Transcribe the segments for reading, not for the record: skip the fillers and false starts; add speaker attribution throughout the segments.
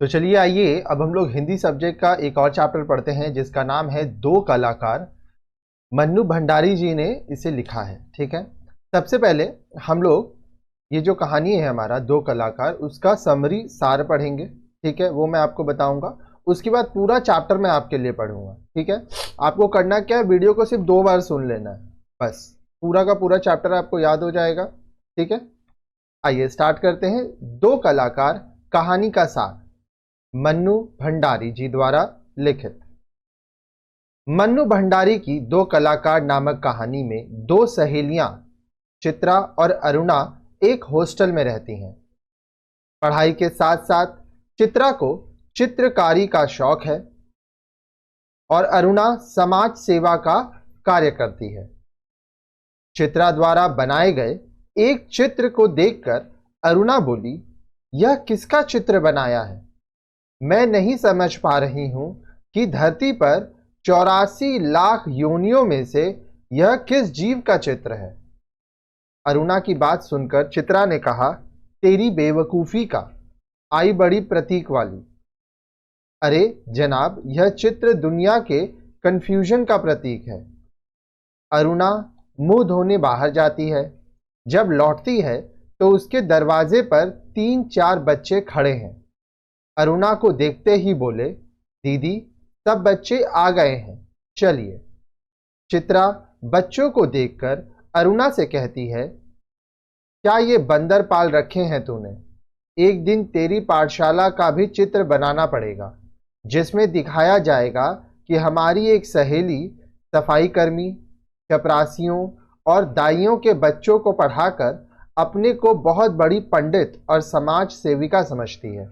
Speaker 1: तो चलिए आइए अब हम लोग हिंदी सब्जेक्ट का एक और चैप्टर पढ़ते हैं जिसका नाम है दो कलाकार। मन्नू भंडारी जी ने इसे लिखा है। ठीक है, सबसे पहले हम लोग ये जो कहानी है हमारा दो कलाकार, उसका समरी सार पढ़ेंगे। ठीक है, वो मैं आपको बताऊंगा। उसके बाद पूरा चैप्टर मैं आपके लिए पढ़ूंगा। ठीक है, आपको करना क्या है, वीडियो को सिर्फ 2 बार सुन लेना है, बस पूरा का पूरा चैप्टर आपको याद हो जाएगा। ठीक है, आइए स्टार्ट करते हैं। दो कलाकार कहानी का सार, मन्नू भंडारी जी द्वारा लिखित। मन्नू भंडारी की दो कलाकार नामक कहानी में दो सहेलियां चित्रा और अरुणा एक हॉस्टल में रहती हैं। पढ़ाई के साथ साथ चित्रा को चित्रकारी का शौक है और अरुणा समाज सेवा का कार्य करती है। चित्रा द्वारा बनाए गए एक चित्र को देखकर अरुणा बोली, यह किसका चित्र बनाया है? मैं नहीं समझ पा रही हूं कि धरती पर 84 लाख योनियों में से यह किस जीव का चित्र है। अरुणा की बात सुनकर चित्रा ने कहा, तेरी बेवकूफी का आई बड़ी प्रतीक वाली। अरे जनाब, यह चित्र दुनिया के कंफ्यूजन का प्रतीक है। अरुणा मुंह धोने बाहर जाती है। जब लौटती है तो उसके दरवाजे पर 3-4 बच्चे खड़े हैं। अरुणा को देखते ही बोले, दीदी सब बच्चे आ गए हैं, चलिए। चित्रा बच्चों को देखकर अरुणा से कहती है, क्या ये बंदर पाल रखे हैं तूने? एक दिन तेरी पाठशाला का भी चित्र बनाना पड़ेगा जिसमें दिखाया जाएगा कि हमारी एक सहेली सफाई कर्मी, चपरासियों और दाइयों के बच्चों को पढ़ाकर अपने को बहुत बड़ी पंडित और समाज सेविका समझती है।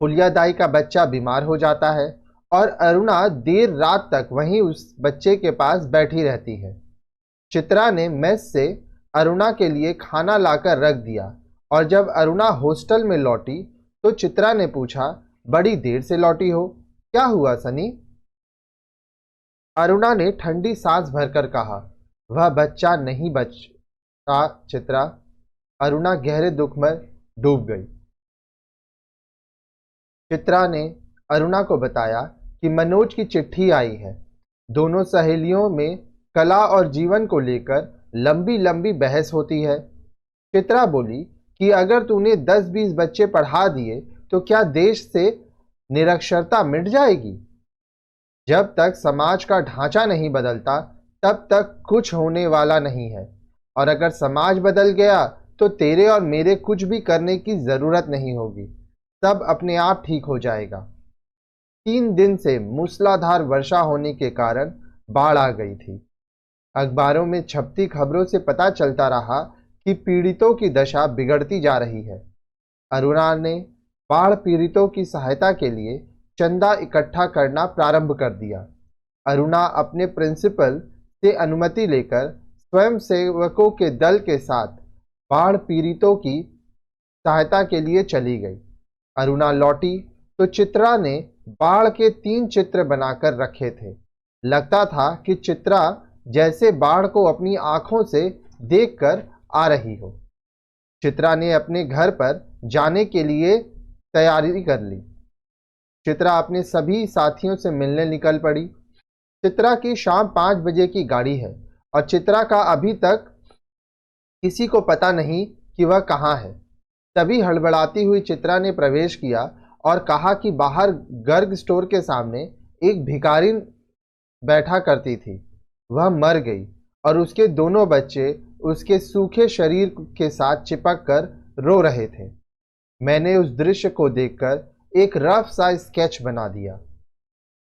Speaker 1: फुलिया दाई का बच्चा बीमार हो जाता है और अरुणा देर रात तक वहीं उस बच्चे के पास बैठी रहती है। चित्रा ने मेस से अरुणा के लिए खाना लाकर रख दिया और जब अरुणा हॉस्टल में लौटी तो चित्रा ने पूछा, बड़ी देर से लौटी हो, क्या हुआ सनी? अरुणा ने ठंडी सांस भरकर कहा, वह बच्चा नहीं बचा चित्रा। अरुणा गहरे दुख में डूब गई। चित्रा ने अरुणा को बताया कि मनोज की चिट्ठी आई है। दोनों सहेलियों में कला और जीवन को लेकर लंबी लंबी बहस होती है। चित्रा बोली कि अगर तूने 10-20 बच्चे पढ़ा दिए तो क्या देश से निरक्षरता मिट जाएगी? जब तक समाज का ढांचा नहीं बदलता तब तक कुछ होने वाला नहीं है, और अगर समाज बदल गया तो तेरे और मेरे कुछ भी करने की जरूरत नहीं होगी, सब अपने आप ठीक हो जाएगा। 3 दिन से मूसलाधार वर्षा होने के कारण बाढ़ आ गई थी। अखबारों में छपती खबरों से पता चलता रहा कि पीड़ितों की दशा बिगड़ती जा रही है। अरुणा ने बाढ़ पीड़ितों की सहायता के लिए चंदा इकट्ठा करना प्रारंभ कर दिया। अरुणा अपने प्रिंसिपल से अनुमति लेकर स्वयंसेवकों के दल के साथ बाढ़ पीड़ितों की सहायता के लिए चली गई। अरुणा लौटी तो चित्रा ने बाढ़ के 3 चित्र बनाकर रखे थे। लगता था कि चित्रा जैसे बाढ़ को अपनी आंखों से देखकर आ रही हो। चित्रा ने अपने घर पर जाने के लिए तैयारी कर ली। चित्रा अपने सभी साथियों से मिलने निकल पड़ी। चित्रा की शाम 5 बजे की गाड़ी है और चित्रा का अभी तक किसी को पता नहीं कि वह कहाँ है। तभी हड़बड़ाती हुई चित्रा ने प्रवेश किया और कहा कि बाहर गर्ग स्टोर के सामने एक भिखारिन बैठा करती थी, वह मर गई और उसके दोनों बच्चे उसके सूखे शरीर के साथ चिपक कर रो रहे थे। मैंने उस दृश्य को देखकर एक रफ सा स्केच बना दिया।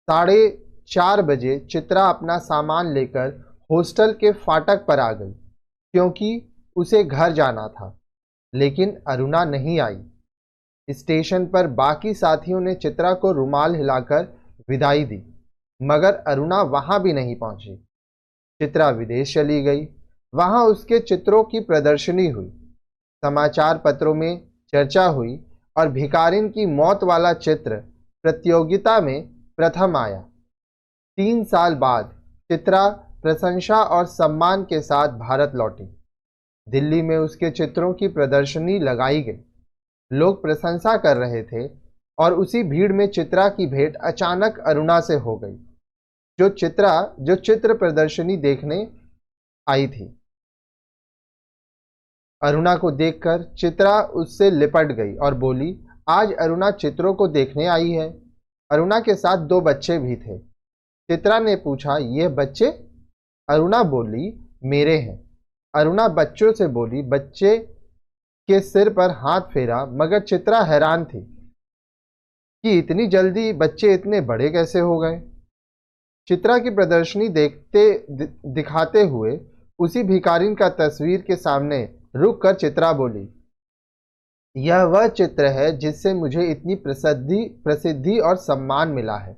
Speaker 1: 4:30 बजे चित्रा अपना सामान लेकर हॉस्टल के फाटक पर आ गई क्योंकि उसे घर जाना था, लेकिन अरुणा नहीं आई। स्टेशन पर बाकी साथियों ने चित्रा को रुमाल हिलाकर विदाई दी, मगर अरुणा वहां भी नहीं पहुंची। चित्रा विदेश चली गई। वहां उसके चित्रों की प्रदर्शनी हुई, समाचार पत्रों में चर्चा हुई और भिखारिन की मौत वाला चित्र प्रतियोगिता में प्रथम आया। 3 साल बाद चित्रा प्रशंसा और सम्मान के साथ भारत लौटी। दिल्ली में उसके चित्रों की प्रदर्शनी लगाई गई। लोग प्रशंसा कर रहे थे और उसी भीड़ में चित्रा की भेंट अचानक अरुणा से हो गई, जो चित्र प्रदर्शनी देखने आई थी। अरुणा को देखकर चित्रा उससे लिपट गई और बोली, आज अरुणा चित्रों को देखने आई है। अरुणा के साथ 2 बच्चे भी थे। चित्रा ने पूछा, ये बच्चे? अरुणा बोली, मेरे हैं। अरुणा बच्चों से बोली, बच्चे के सिर पर हाथ फेरा, मगर चित्रा हैरान थी कि इतनी जल्दी बच्चे इतने बड़े कैसे हो गए। चित्रा की प्रदर्शनी दिखाते हुए उसी भिखारिन का तस्वीर के सामने रुककर चित्रा बोली, यह वह चित्र है जिससे मुझे इतनी प्रसिद्धि और सम्मान मिला है।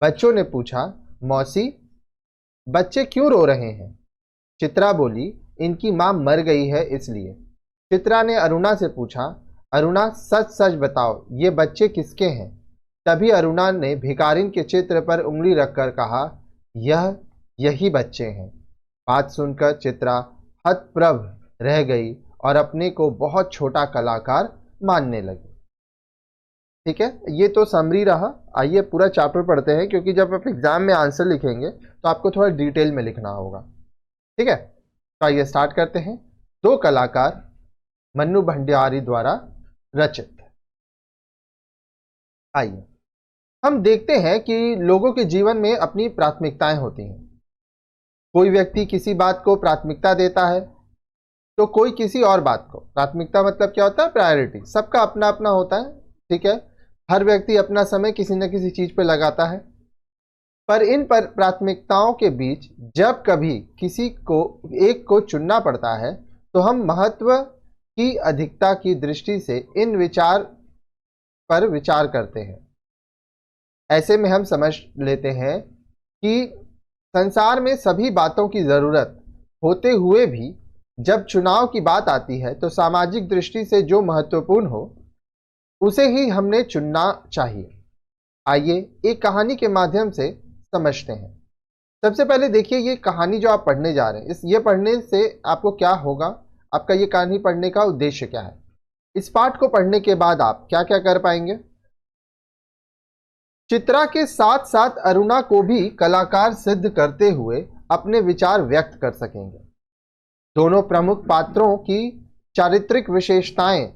Speaker 1: बच्चों ने पूछा, मौसी, बच्चे क्यों रो रहे हैं? चित्रा बोली, इनकी मां मर गई है इसलिए। चित्रा ने अरुणा से पूछा, अरुणा सच सच बताओ, ये बच्चे किसके हैं? तभी अरुणा ने भिखारिन के चित्र पर उंगली रखकर कहा, यही बच्चे हैं। बात सुनकर चित्रा हतप्रभ रह गई और अपने को बहुत छोटा कलाकार मानने लगी। ठीक है, ये तो समरी रहा। आइए पूरा चैप्टर पढ़ते हैं, क्योंकि जब आप एग्जाम में आंसर लिखेंगे तो आपको थोड़ा डिटेल में लिखना होगा। ठीक है, तो आइए स्टार्ट करते हैं। 2 कलाकार मन्नू भंडारी द्वारा रचित। आइए हम देखते हैं कि लोगों के जीवन में अपनी प्राथमिकताएं होती हैं। कोई व्यक्ति किसी बात को प्राथमिकता देता है तो कोई किसी और बात को। प्राथमिकता मतलब क्या होता है? प्रायोरिटी। सबका अपना अपना होता है। ठीक है, हर व्यक्ति अपना समय किसी न किसी चीज पे लगाता है, पर इन प्राथमिकताओं के बीच जब कभी किसी को एक को चुनना पड़ता है तो हम महत्व की अधिकता की दृष्टि से इन विचार पर विचार करते हैं। ऐसे में हम समझ लेते हैं कि संसार में सभी बातों की जरूरत होते हुए भी जब चुनाव की बात आती है तो सामाजिक दृष्टि से जो महत्वपूर्ण हो उसे ही हमने चुनना चाहिए। आइए एक कहानी के माध्यम से समझते हैं। सबसे पहले देखिए, ये कहानी जो आप पढ़ने जा रहे हैं, ये पढ़ने से आपको क्या होगा, आपका ये कहानी पढ़ने का उद्देश्य क्या है। इस पाठ को पढ़ने के बाद आप क्या क्या कर पाएंगे? चित्रा के साथ साथ अरुणा को भी कलाकार सिद्ध करते हुए अपने विचार व्यक्त कर सकेंगे। दोनों प्रमुख पात्रों की चारित्रिक विशेषताएं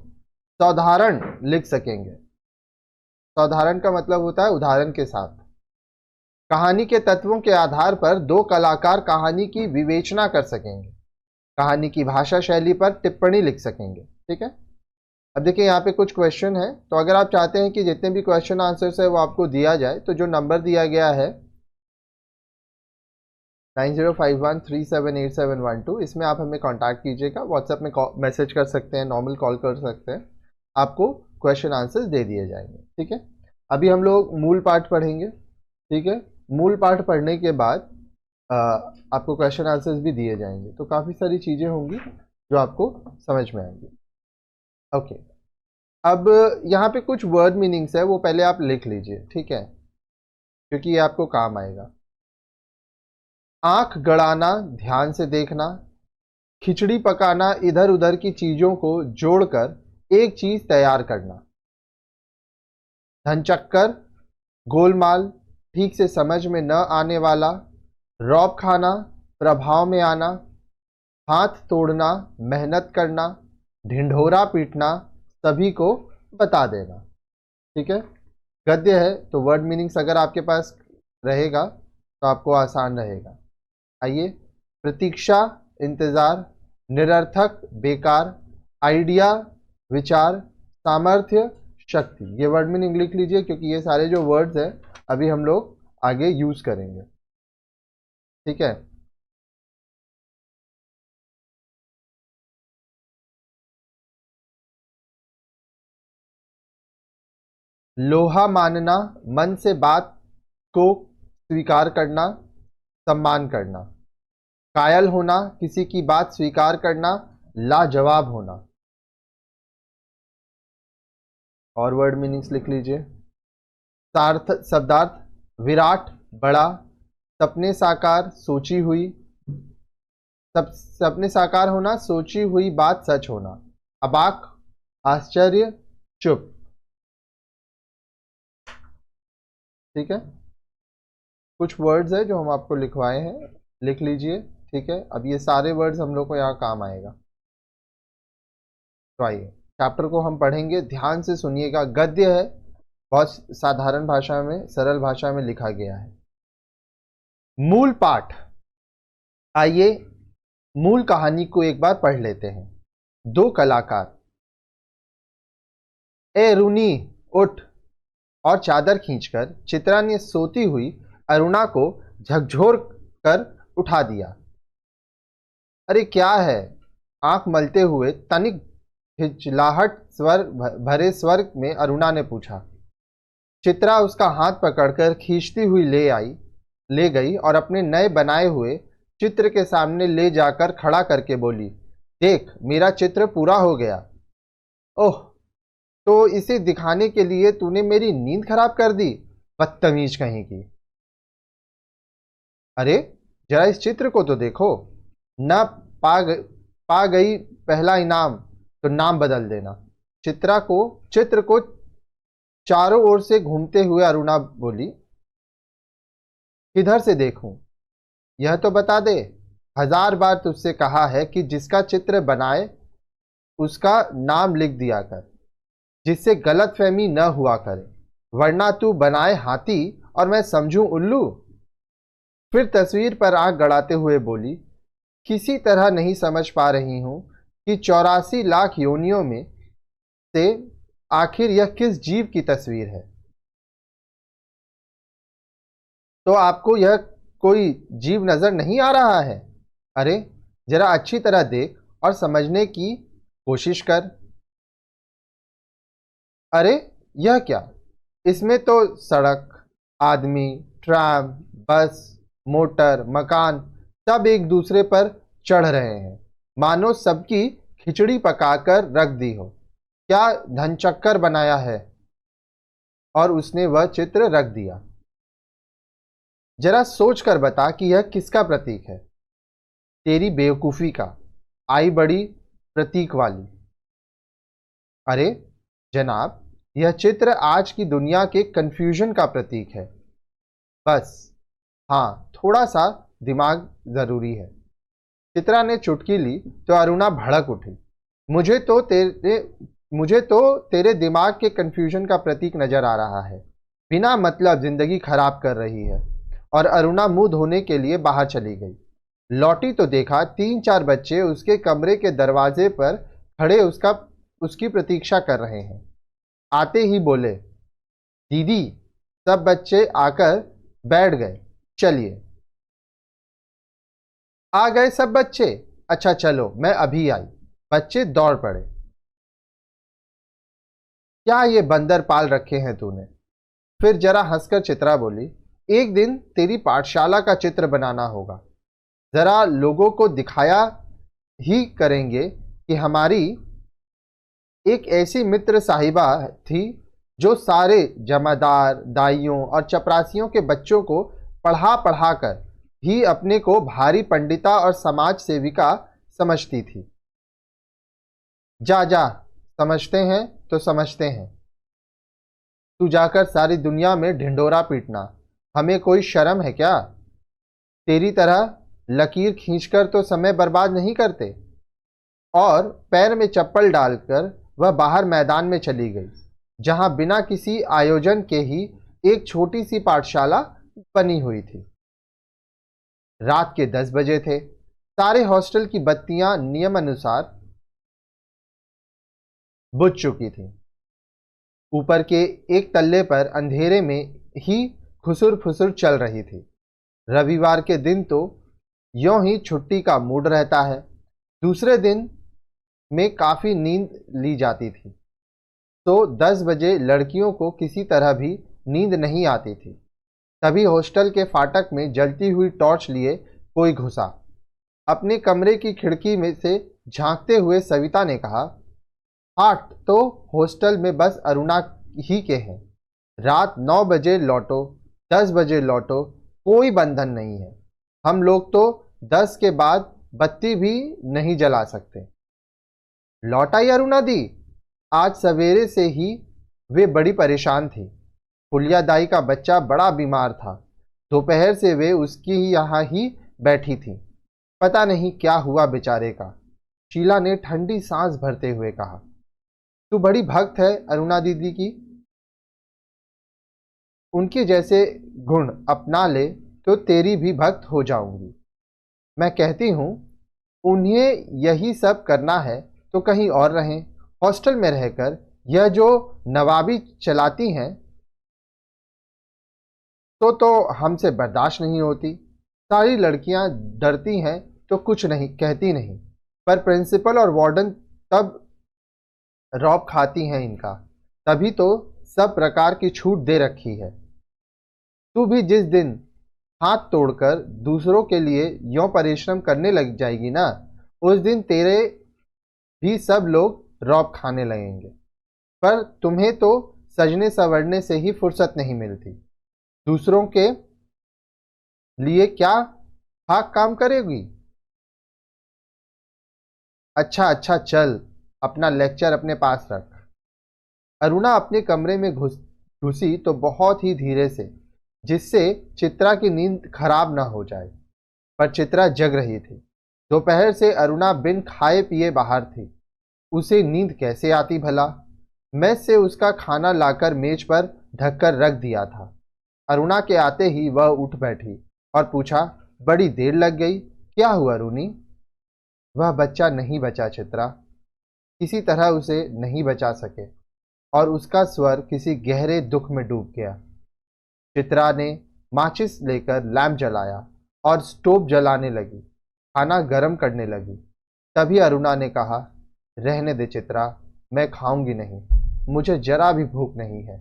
Speaker 1: साधारण लिख सकेंगे। साधारण का मतलब होता है उदाहरण के साथ। कहानी के तत्वों के आधार पर 2 कलाकार कहानी की विवेचना कर सकेंगे। कहानी की भाषा शैली पर टिप्पणी लिख सकेंगे। ठीक है, अब देखिए यहाँ पे कुछ क्वेश्चन है, तो अगर आप चाहते हैं कि जितने भी क्वेश्चन आंसर्स है वो आपको दिया जाए तो जो नंबर दिया गया है 9051378712, इसमें आप हमें कांटेक्ट कीजिएगा। व्हाट्सएप में मैसेज कर सकते हैं, नॉर्मल कॉल कर सकते हैं, आपको क्वेश्चन आंसर्स दे दिए जाएंगे। ठीक है, अभी हम लोग मूल पाठ पढ़ेंगे। ठीक है, मूल पाठ पढ़ने के बाद आपको क्वेश्चन आंसर्स भी दिए जाएंगे, तो काफ़ी सारी चीज़ें होंगी जो आपको समझ में आएंगी। ओके, अब यहाँ पे कुछ वर्ड मीनिंग्स है, वो पहले आप लिख लीजिए। ठीक है, क्योंकि ये आपको काम आएगा। आंख गड़ाना, ध्यान से देखना। खिचड़ी पकाना, इधर उधर की चीजों को जोड़कर एक चीज तैयार करना। धनचक्कर, गोलमाल, ठीक से समझ में न आने वाला। रौब खाना, प्रभाव में आना। हाथ तोड़ना, मेहनत करना। ढिंढोरा पीटना, सभी को बता देना। ठीक है, गद्य है तो वर्ड मीनिंग्स अगर आपके पास रहेगा तो आपको आसान रहेगा। आइए, प्रतीक्षा, इंतजार। निरर्थक, बेकार। आइडिया, विचार। सामर्थ्य, शक्ति। ये वर्ड मीनिंग लिख लीजिए, क्योंकि ये सारे जो वर्ड्स हैं अभी हम लोग आगे यूज करेंगे। ठीक है, लोहा मानना, मन से बात को स्वीकार करना, सम्मान करना। कायल होना, किसी की बात स्वीकार करना, लाजवाब होना। और वर्ड मीनिंग्स लिख लीजिए। सार्थ शब्दार्थ, विराट, बड़ा। सपने साकार, सोची हुई। सपने साकार होना, सोची हुई बात सच होना। अबाक, आश्चर्य, चुप। ठीक है, कुछ वर्ड्स है जो हम आपको लिखवाए हैं, लिख लीजिए। ठीक है, अब ये सारे वर्ड्स हम लोग को यहाँ काम आएगा। तो आइए चैप्टर को हम पढ़ेंगे, ध्यान से सुनिएगा। गद्य है, बहुत साधारण भाषा में, सरल भाषा में लिखा गया है। मूल पाठ, आइए मूल कहानी को एक बार पढ़ लेते हैं। दो कलाकार। ए रूनी उठ, और चादर खींचकर चित्रा ने सोती हुई अरुणा को झकझोर कर उठा दिया। अरे क्या है? आंख मलते हुए तनिक हिचलाहट स्वर भरे स्वर में अरुणा ने पूछा। चित्रा उसका हाथ पकड़कर खींचती हुई ले गई और अपने नए बनाए हुए चित्र के सामने ले जाकर खड़ा करके बोली, देख मेरा चित्र पूरा हो गया। ओह, तो इसे दिखाने के लिए तूने मेरी नींद खराब कर दी, बदतमीज कहीं की। अरे जरा इस चित्र को तो देखो, न पा गई पहला इनाम तो नाम बदल देना। चित्र को चारों ओर से घूमते हुए अरुणा बोली, किधर से देखूं? यह तो बता दे। 1000 बार तुझसे कहा है कि जिसका चित्र बनाए उसका नाम लिख दिया कर, जिससे गलतफहमी न हुआ करे, वरना तू बनाए हाथी और मैं समझूं उल्लू। फिर तस्वीर पर आंख गड़ाते हुए बोली, किसी तरह नहीं समझ पा रही हूं कि 84 लाख योनियों में से आखिर यह किस जीव की तस्वीर है। तो आपको यह कोई जीव नजर नहीं आ रहा है? अरे जरा अच्छी तरह देख और समझने की कोशिश कर। अरे यह क्या? इसमें तो सड़क, आदमी, ट्राम, बस, मोटर, मकान सब एक दूसरे पर चढ़ रहे हैं, मानो सबकी खिचड़ी पकाकर रख दी हो। क्या धनचक्कर बनाया है? और उसने वह चित्र रख दिया। जरा सोच कर बता कि यह किसका प्रतीक है? तेरी बेवकूफी का, आई बड़ी प्रतीक वाली। अरे जनाब, यह चित्र आज की दुनिया के कंफ्यूजन का प्रतीक है। बस, हाँ, थोड़ा सा दिमाग जरूरी है। चित्रा ने चुटकी ली तो अरुणा भड़क उठी। मुझे तो तेरे दिमाग के कंफ्यूजन का प्रतीक नजर आ रहा है। बिना मतलब जिंदगी खराब कर रही है। और अरुणा मुंह धोने के लिए बाहर चली गई। लौटी तो देखा 3-4 बच्चे उसके कमरे के दरवाजे पर खड़े उसकी प्रतीक्षा कर रहे हैं। आते ही बोले, दीदी। सब बच्चे आकर बैठ गए। चलिए। आ गए सब बच्चे? अच्छा चलो, मैं अभी आई। बच्चे दौड़ पड़े। क्या ये बंदर पाल रखे हैं तूने? फिर जरा हंसकर चित्रा बोली, एक दिन तेरी पाठशाला का चित्र बनाना होगा। जरा लोगों को दिखाया ही करेंगे कि हमारी एक ऐसी मित्र साहिबा थी जो सारे जमादार, दाइयों और चपरासियों के बच्चों को पढ़ा पढ़ा कर ही अपने को भारी पंडिता और समाज सेविका समझती थी। जा जा, समझते हैं तो समझते हैं। तू जाकर सारी दुनिया में ढिंढोरा पीटना, हमें कोई शर्म है क्या? तेरी तरह लकीर खींचकर तो समय बर्बाद नहीं करते। और पैर में चप्पल डालकर वह बाहर मैदान में चली गई, जहां बिना किसी आयोजन के ही एक छोटी सी पाठशाला बनी हुई थी। रात के 10 बजे थे। सारे हॉस्टल की बत्तियां नियम अनुसार बुझ चुकी थीं। ऊपर के एक तल्ले पर अंधेरे में ही खुसुर फुसुर चल रही थी। रविवार के दिन तो यों ही छुट्टी का मूड रहता है। दूसरे दिन में काफी नींद ली जाती थी, तो 10 बजे लड़कियों को किसी तरह भी नींद नहीं आती थी। तभी हॉस्टल के फाटक में जलती हुई टॉर्च लिए कोई घुसा। अपने कमरे की खिड़की में से झांकते हुए सविता ने कहा, हाट तो हॉस्टल में बस अरुणा ही के हैं। रात 9 बजे लौटो, 10 बजे लौटो, कोई बंधन नहीं है। हम लोग तो 10 के बाद बत्ती भी नहीं जला सकते। लौट आई अरुणा दी? आज सवेरे से ही वे बड़ी परेशान थी। फुलिया दाई का बच्चा बड़ा बीमार था। दोपहर से वे उसकी यहाँ ही बैठी थी। पता नहीं क्या हुआ बेचारे का। शीला ने ठंडी सांस भरते हुए कहा, तू बड़ी भक्त है अरुणा दीदी की। उनके जैसे गुण अपना ले तो तेरी भी भक्त हो जाऊंगी। मैं कहती हूँ उन्हें यही सब करना है तो कहीं और रहें। हॉस्टल में रहकर यह जो नवाबी चलाती हैं तो हमसे बर्दाश्त नहीं होती। सारी लड़कियां डरती हैं तो कुछ नहीं कहती नहीं, पर प्रिंसिपल और वार्डन तब रौब खाती हैं इनका। तभी तो सब प्रकार की छूट दे रखी है। तू भी जिस दिन हाथ तोड़कर दूसरों के लिए यों परिश्रम करने लग जाएगी ना, उस दिन तेरे भी सब लोग रौब खाने लगेंगे। पर तुम्हें तो सजने संवरने से ही फुर्सत नहीं मिलती। दूसरों के लिए क्या खाक काम करेगी। अच्छा अच्छा चल, अपना लेक्चर अपने पास रख। अरुणा अपने कमरे में घुसी तो बहुत ही धीरे से, जिससे चित्रा की नींद खराब न हो जाए। पर चित्रा जग रही थी। दोपहर से अरुणा बिन खाए पिए बाहर थी। उसे नींद कैसे आती भला। मेस से उसका खाना लाकर मेज पर ढककर रख दिया था। अरुणा के आते ही वह उठ बैठी और पूछा, बड़ी देर लग गई, क्या हुआ रूनी। वह बच्चा नहीं बचा चित्रा, किसी तरह उसे नहीं बचा सके और उसका स्वर किसी गहरे दुख में डूब गया। चित्रा ने माचिस लेकर लैंप जलाया और स्टोव जलाने लगी, खाना गर्म करने लगी। तभी अरुणा ने कहा, रहने दे चित्रा, मैं खाऊंगी नहीं, मुझे जरा भी भूख नहीं है।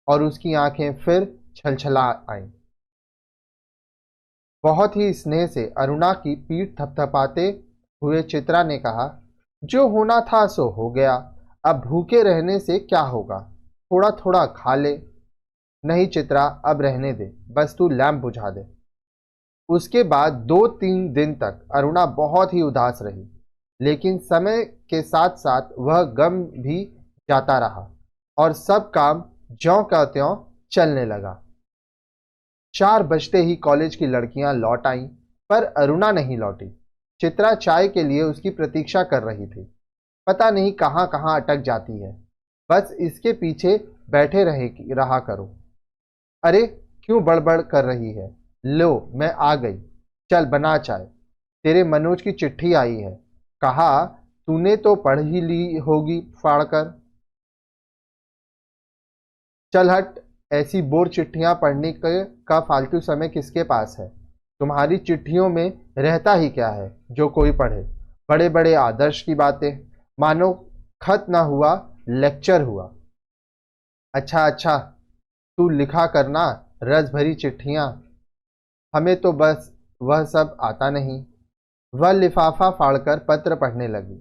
Speaker 1: और उसकी आंखें फिर छलछला आईं। बहुत ही स्नेह से अरुणा की पीठ थपथपाते हुए चित्रा ने कहा, जो होना था सो हो गया, अब भूखे रहने से क्या होगा, थोड़ा थोड़ा खा ले। नहीं चित्रा, अब रहने दे, बस तू लैंप बुझा दे। उसके बाद 2-3 दिन तक अरुणा बहुत ही उदास रही, लेकिन समय के साथ साथ वह गम भी जाता रहा और सब काम ज्यों का त्यों चलने लगा। 4 बजते ही कॉलेज की लड़कियां लौट आईं, पर अरुणा नहीं लौटी। चित्रा चाय के लिए उसकी प्रतीक्षा कर रही थी। पता नहीं कहाँ कहाँ अटक जाती है, बस इसके पीछे बैठे रहा करो। अरे क्यों बड़बड़ कर रही है। लो मैं आ गई, चल बना चाय। तेरे मनोज की चिट्ठी आई है, कहा तूने तो पढ़ ही ली होगी फाड़कर। चल हट, ऐसी बोर चिट्ठियां पढ़ने का फालतू समय किसके पास है। तुम्हारी चिट्ठियों में रहता ही क्या है जो कोई पढ़े। बड़े बड़े आदर्श की बातें, मानो खत ना हुआ लेक्चर हुआ। अच्छा अच्छा, तू लिखा करना रस भरी चिट्ठियां, हमें तो बस वह सब आता नहीं। वह लिफाफा फाड़कर पत्र पढ़ने लगी।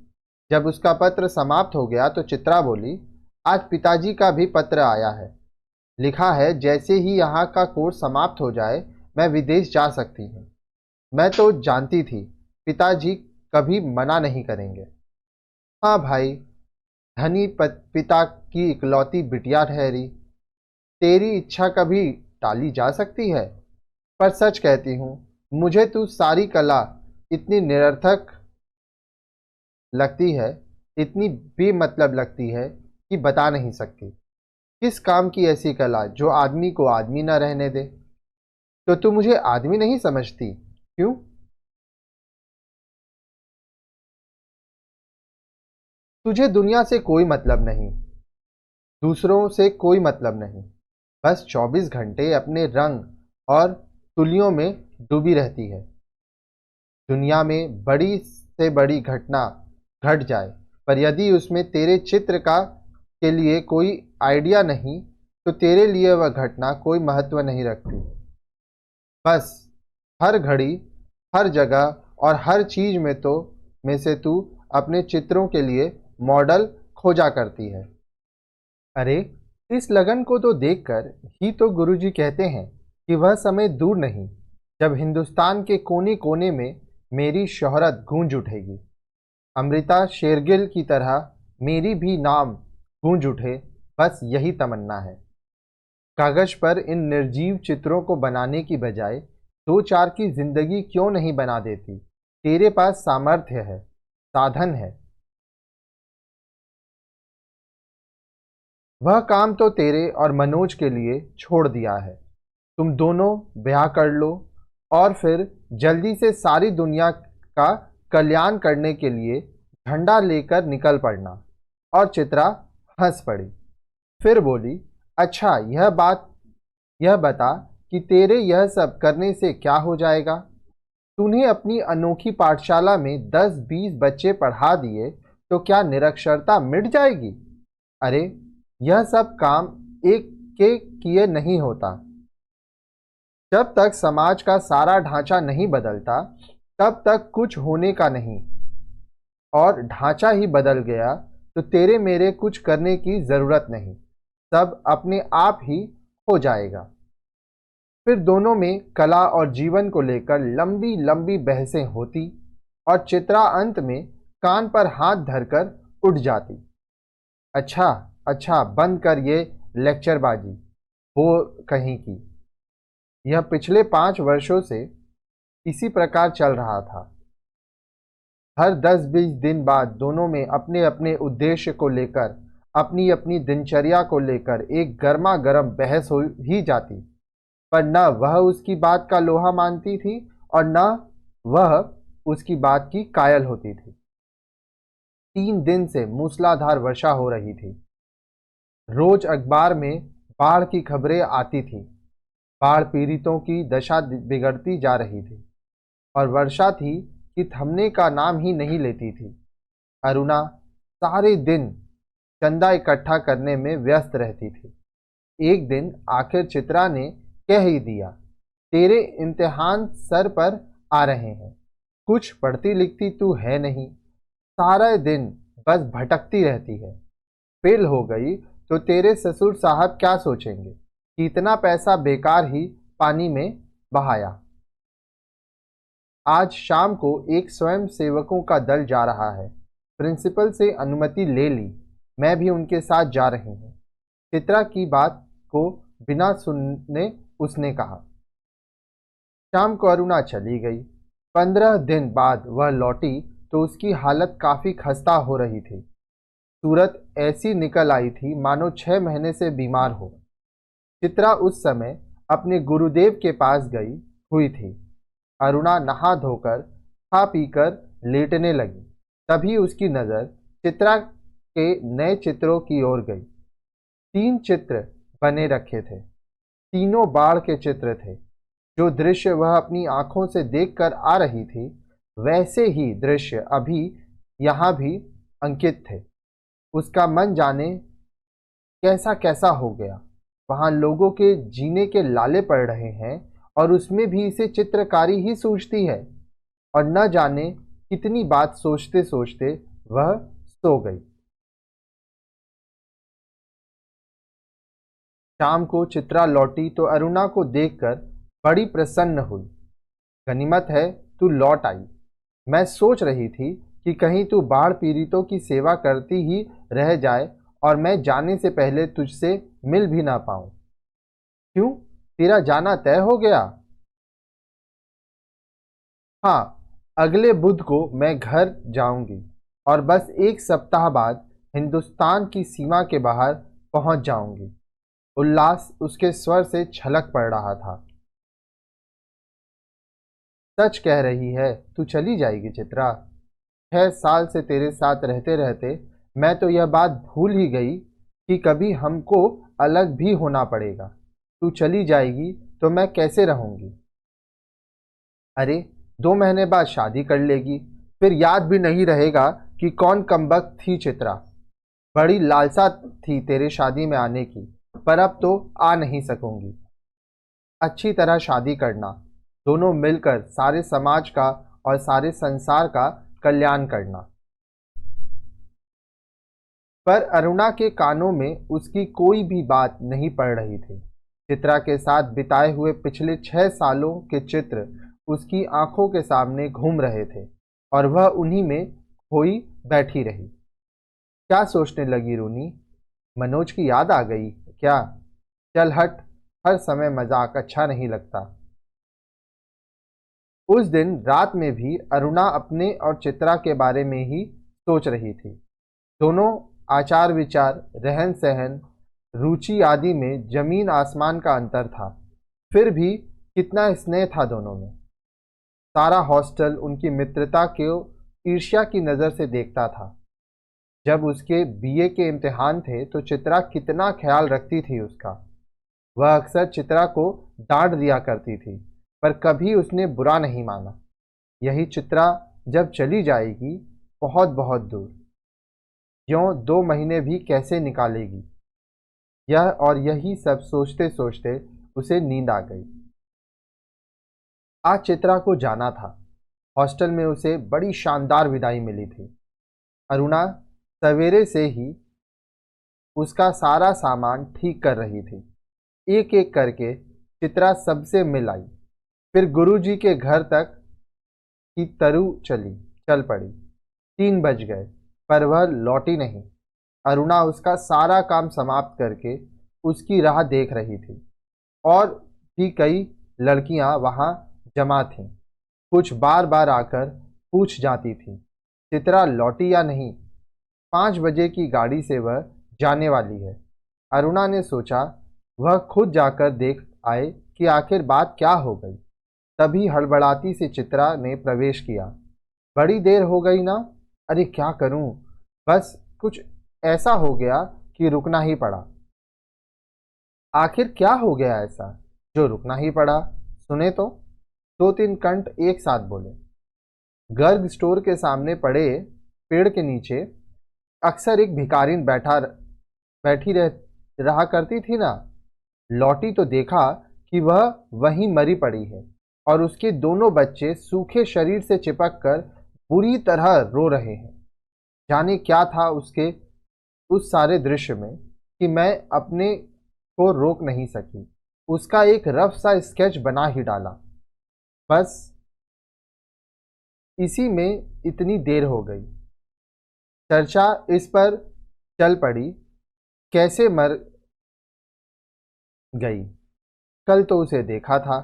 Speaker 1: जब उसका पत्र समाप्त हो गया तो चित्रा बोली, आज पिताजी का भी पत्र आया है। लिखा है जैसे ही यहाँ का कोर्स समाप्त हो जाए मैं विदेश जा सकती हूँ। मैं तो जानती थी पिताजी कभी मना नहीं करेंगे। हाँ भाई, धनी पिता की इकलौती बिटिया ठहरी, तेरी इच्छा कभी टाली जा सकती है। पर सच कहती हूँ, मुझे तू सारी कला इतनी निरर्थक लगती है, इतनी बेमतलब लगती है कि बता नहीं सकती। किस काम की ऐसी कला जो आदमी को आदमी न रहने दे। तो तू मुझे आदमी नहीं समझती क्यों। तुझे दुनिया से कोई मतलब नहीं, दूसरों से कोई मतलब नहीं, बस 24 घंटे अपने रंग और तुलियों में डूबी रहती है। दुनिया में बड़ी से बड़ी घटना घट जाए, पर यदि उसमें तेरे चित्र का के लिए कोई आइडिया नहीं तो तेरे लिए वह घटना कोई महत्व नहीं रखती। बस हर घड़ी, हर जगह और हर चीज में से तू अपने चित्रों के लिए मॉडल खोजा करती है। अरे इस लगन को तो देखकर ही तो गुरुजी कहते हैं कि वह समय दूर नहीं जब हिंदुस्तान के कोने कोने में मेरी शोहरत गूंज उठेगी। अमृता शेरगिल की तरह मेरी भी नाम गूंज उठे, बस यही तमन्ना है। कागज पर इन निर्जीव चित्रों को बनाने की बजाय दो चार की जिंदगी क्यों नहीं बना देती? तेरे पास सामर्थ्य है, साधन है। वह काम तो तेरे और मनोज के लिए छोड़ दिया है। तुम दोनों ब्याह कर लो और फिर जल्दी से सारी दुनिया का कल्याण करने के लिए झंडा लेकर निकल पड़ना। और चित्रा हंस पड़ी। फिर बोली, अच्छा यह बता कि तेरे यह सब करने से क्या हो जाएगा? तूने अपनी अनोखी पाठशाला में 10-20 बच्चे पढ़ा दिए तो क्या निरक्षरता मिट जाएगी? अरे यह सब काम एक के किए नहीं होता। जब तक समाज का सारा ढांचा नहीं बदलता तब तक कुछ होने का नहीं। और ढांचा ही बदल गया तो तेरे मेरे कुछ करने की जरूरत नहीं, सब अपने आप ही हो जाएगा। फिर दोनों में कला और जीवन को लेकर लंबी लंबी बहसें होती और चित्रा अंत में कान पर हाथ धरकर उठ जाती। अच्छा अच्छा, बंद कर ये लेक्चरबाजी, वो कहीं की। यह पिछले 5 वर्षों से इसी प्रकार चल रहा था। हर 10-20 दिन बाद दोनों में अपने अपने उद्देश्य को लेकर, अपनी अपनी दिनचर्या को लेकर एक गर्मा गर्म बहस हो ही जाती। पर न वह उसकी बात का लोहा मानती थी और न वह उसकी बात की कायल होती थी। 3 दिन से मूसलाधार वर्षा हो रही थी। रोज अखबार में बाढ़ की खबरें आती थी। बाढ़ पीड़ितों की दशा बिगड़ती जा रही थी और वर्षा थी कि थमने का नाम ही नहीं लेती थी। अरुणा सारे दिन चंदा इकट्ठा करने में व्यस्त रहती थी। एक दिन आखिर चित्रा ने कह ही दिया, तेरे इम्तिहान सर पर आ रहे हैं, कुछ पढ़ती लिखती तू है नहीं, सारा दिन बस भटकती रहती है। फेल हो गई तो तेरे ससुर साहब क्या सोचेंगे कि इतना पैसा बेकार ही पानी में बहाया। आज शाम को एक स्वयं सेवकों का दल जा रहा है। प्रिंसिपल से अनुमति ले ली, मैं भी उनके साथ जा रही हूँ। चित्रा की बात को बिना सुनने उसने कहा। शाम को अरुणा चली गई। 15 दिन बाद वह लौटी तो उसकी हालत काफी खस्ता हो रही थी। सूरत ऐसी निकल आई थी मानो 6 महीने से बीमार हो। चित्रा उस समय अपने गुरुदेव के पास गई हुई थी। अरुणा नहा धोकर खा पीकर लेटने लगी। तभी उसकी नजर चित्रा के नए चित्रों की ओर गई। 3 चित्र बने रखे थे। तीनों बाढ़ के चित्र थे। जो दृश्य वह अपनी आंखों से देखकर आ रही थी, वैसे ही दृश्य अभी यहाँ भी अंकित थे। उसका मन जाने कैसा कैसा हो गया। वहां लोगों के जीने के लाले पड़ रहे हैं और उसमें भी इसे चित्रकारी ही सूझती है। और न जाने कितनी बात सोचते सोचते वह सो गई। शाम को चित्रा लौटी तो अरुणा को देखकर बड़ी प्रसन्न हुई। गनीमत है तू लौट आई। मैं सोच रही थी कि कहीं तू बाढ़ पीड़ितों की सेवा करती ही रह जाए और मैं जाने से पहले तुझसे मिल भी ना पाऊं। क्यों, तेरा जाना तय हो गया? हाँ, अगले बुध को मैं घर जाऊंगी और बस 1 सप्ताह बाद हिंदुस्तान की सीमा के बाहर पहुंच जाऊंगी। उल्लास उसके स्वर से छलक पड़ रहा था। सच कह रही है, तू चली जाएगी चित्रा? 6 साल से तेरे साथ रहते रहते मैं तो यह बात भूल ही गई कि कभी हमको अलग भी होना पड़ेगा। तू चली जाएगी तो मैं कैसे रहूंगी? अरे 2 महीने बाद शादी कर लेगी, फिर याद भी नहीं रहेगा कि कौन कमबख्त थी चित्रा। बड़ी लालसा थी तेरे शादी में आने की, पर अब तो आ नहीं सकूंगी। अच्छी तरह शादी करना, दोनों मिलकर सारे समाज का और सारे संसार का कल्याण करना। पर अरुणा के कानों में उसकी कोई भी बात नहीं पड़ रही थी। चित्रा के साथ बिताए हुए पिछले 6 सालों के चित्र उसकी आंखों के सामने घूम रहे थे और वह उन्हीं में खोई बैठी रही। क्या सोचने लगी रूनी? मनोज की याद आ गई क्या? चल हट, हर समय मजाक अच्छा नहीं लगता। उस दिन रात में भी अरुणा अपने और चित्रा के बारे में ही सोच रही थी। दोनों आचार विचार, रहन सहन, रुचि आदि में जमीन आसमान का अंतर था। फिर भी कितना स्नेह था दोनों में। सारा हॉस्टल उनकी मित्रता को ईर्ष्या की नज़र से देखता था। जब उसके बीए के इम्तिहान थे तो चित्रा कितना ख्याल रखती थी उसका। वह अक्सर चित्रा को डांट दिया करती थी, पर कभी उसने बुरा नहीं माना। यही चित्रा जब चली जाएगी बहुत बहुत दूर, यों 2 महीने भी कैसे निकालेगी, यह और यही सब सोचते सोचते उसे नींद आ गई। आज चित्रा को जाना था। हॉस्टल में उसे बड़ी शानदार विदाई मिली थी। अरुणा सवेरे से ही उसका सारा सामान ठीक कर रही थी। एक एक करके चित्रा सबसे मिल आई, फिर गुरुजी के घर तक की तरु चल पड़ी। 3 बज गए, पर वह लौटी नहीं। अरुणा उसका सारा काम समाप्त करके उसकी राह देख रही थी। और भी कई लड़कियां वहां जमा थीं। कुछ बार बार आकर पूछ जाती थी, चित्रा लौटी या नहीं। 5 बजे की गाड़ी से वह जाने वाली है। अरुणा ने सोचा वह खुद जाकर देख आए कि आखिर बात क्या हो गई। तभी हड़बड़ाती से चित्रा ने प्रवेश किया। बड़ी देर हो गई ना? अरे क्या करूं, बस कुछ ऐसा हो गया कि रुकना ही पड़ा। आखिर क्या हो गया ऐसा जो रुकना ही पड़ा? सुने तो। 2-3 कंठ एक साथ बोले। गर्ग स्टोर के सामने पड़े पेड़ के नीचे अक्सर एक भिखारिन बैठी रहा करती थी ना। लौटी तो देखा कि वह वहीं मरी पड़ी है और उसके दोनों बच्चे सूखे शरीर से चिपक कर बुरी तरह रो रहे हैं। जाने क्या था उसके उस सारे दृश्य में कि मैं अपने को रोक नहीं सकी। उसका एक रफ सा स्केच बना ही डाला। बस इसी में इतनी देर हो गई। चर्चा इस पर चल पड़ी, कैसे मर गई। कल तो उसे देखा था।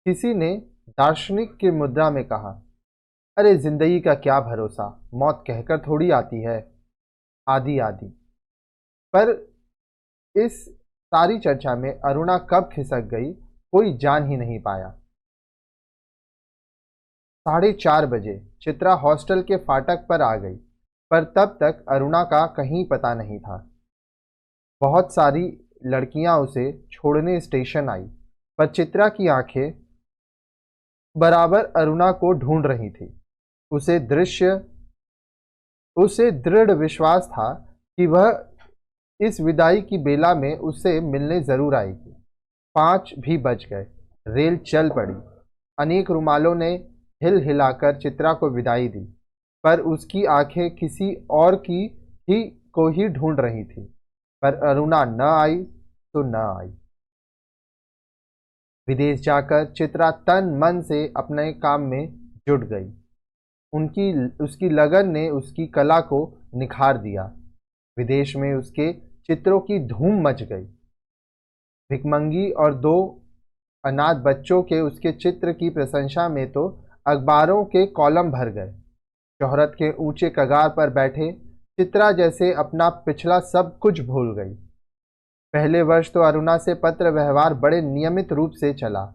Speaker 1: किसी ने दार्शनिक की मुद्रा में कहा, अरे जिंदगी का क्या भरोसा, मौत कहकर थोड़ी आती है, आदि आदि। पर इस सारी चर्चा में अरुणा कब खिसक गई कोई जान ही नहीं पाया। 4:30 बजे चित्रा हॉस्टल के फाटक पर आ गई, पर तब तक अरुणा का कहीं पता नहीं था। बहुत सारी लड़कियां उसे छोड़ने स्टेशन आई, पर चित्रा की आंखें बराबर अरुणा को ढूंढ रही थी। उसे दृढ़ विश्वास था कि वह इस विदाई की बेला में उससे मिलने जरूर आएगी। 5 भी बज गए। रेल चल पड़ी। अनेक रुमालों ने हिल हिलाकर चित्रा को विदाई दी, पर उसकी आंखें किसी और की ही को ही ढूंढ रही थी। पर अरुणा न आई तो न आई। विदेश जाकर चित्रा तन मन से अपने काम में जुट गई। उसकी लगन ने उसकी कला को निखार दिया। विदेश में उसके चित्रों की धूम मच गई। भिकमंगी और 2 अनाथ बच्चों के उसके चित्र की प्रशंसा में तो अखबारों के कॉलम भर गए। शोहरत के ऊंचे कगार पर बैठे चित्रा जैसे अपना पिछला सब कुछ भूल गई। पहले वर्ष तो अरुणा से पत्र व्यवहार बड़े नियमित रूप से चला,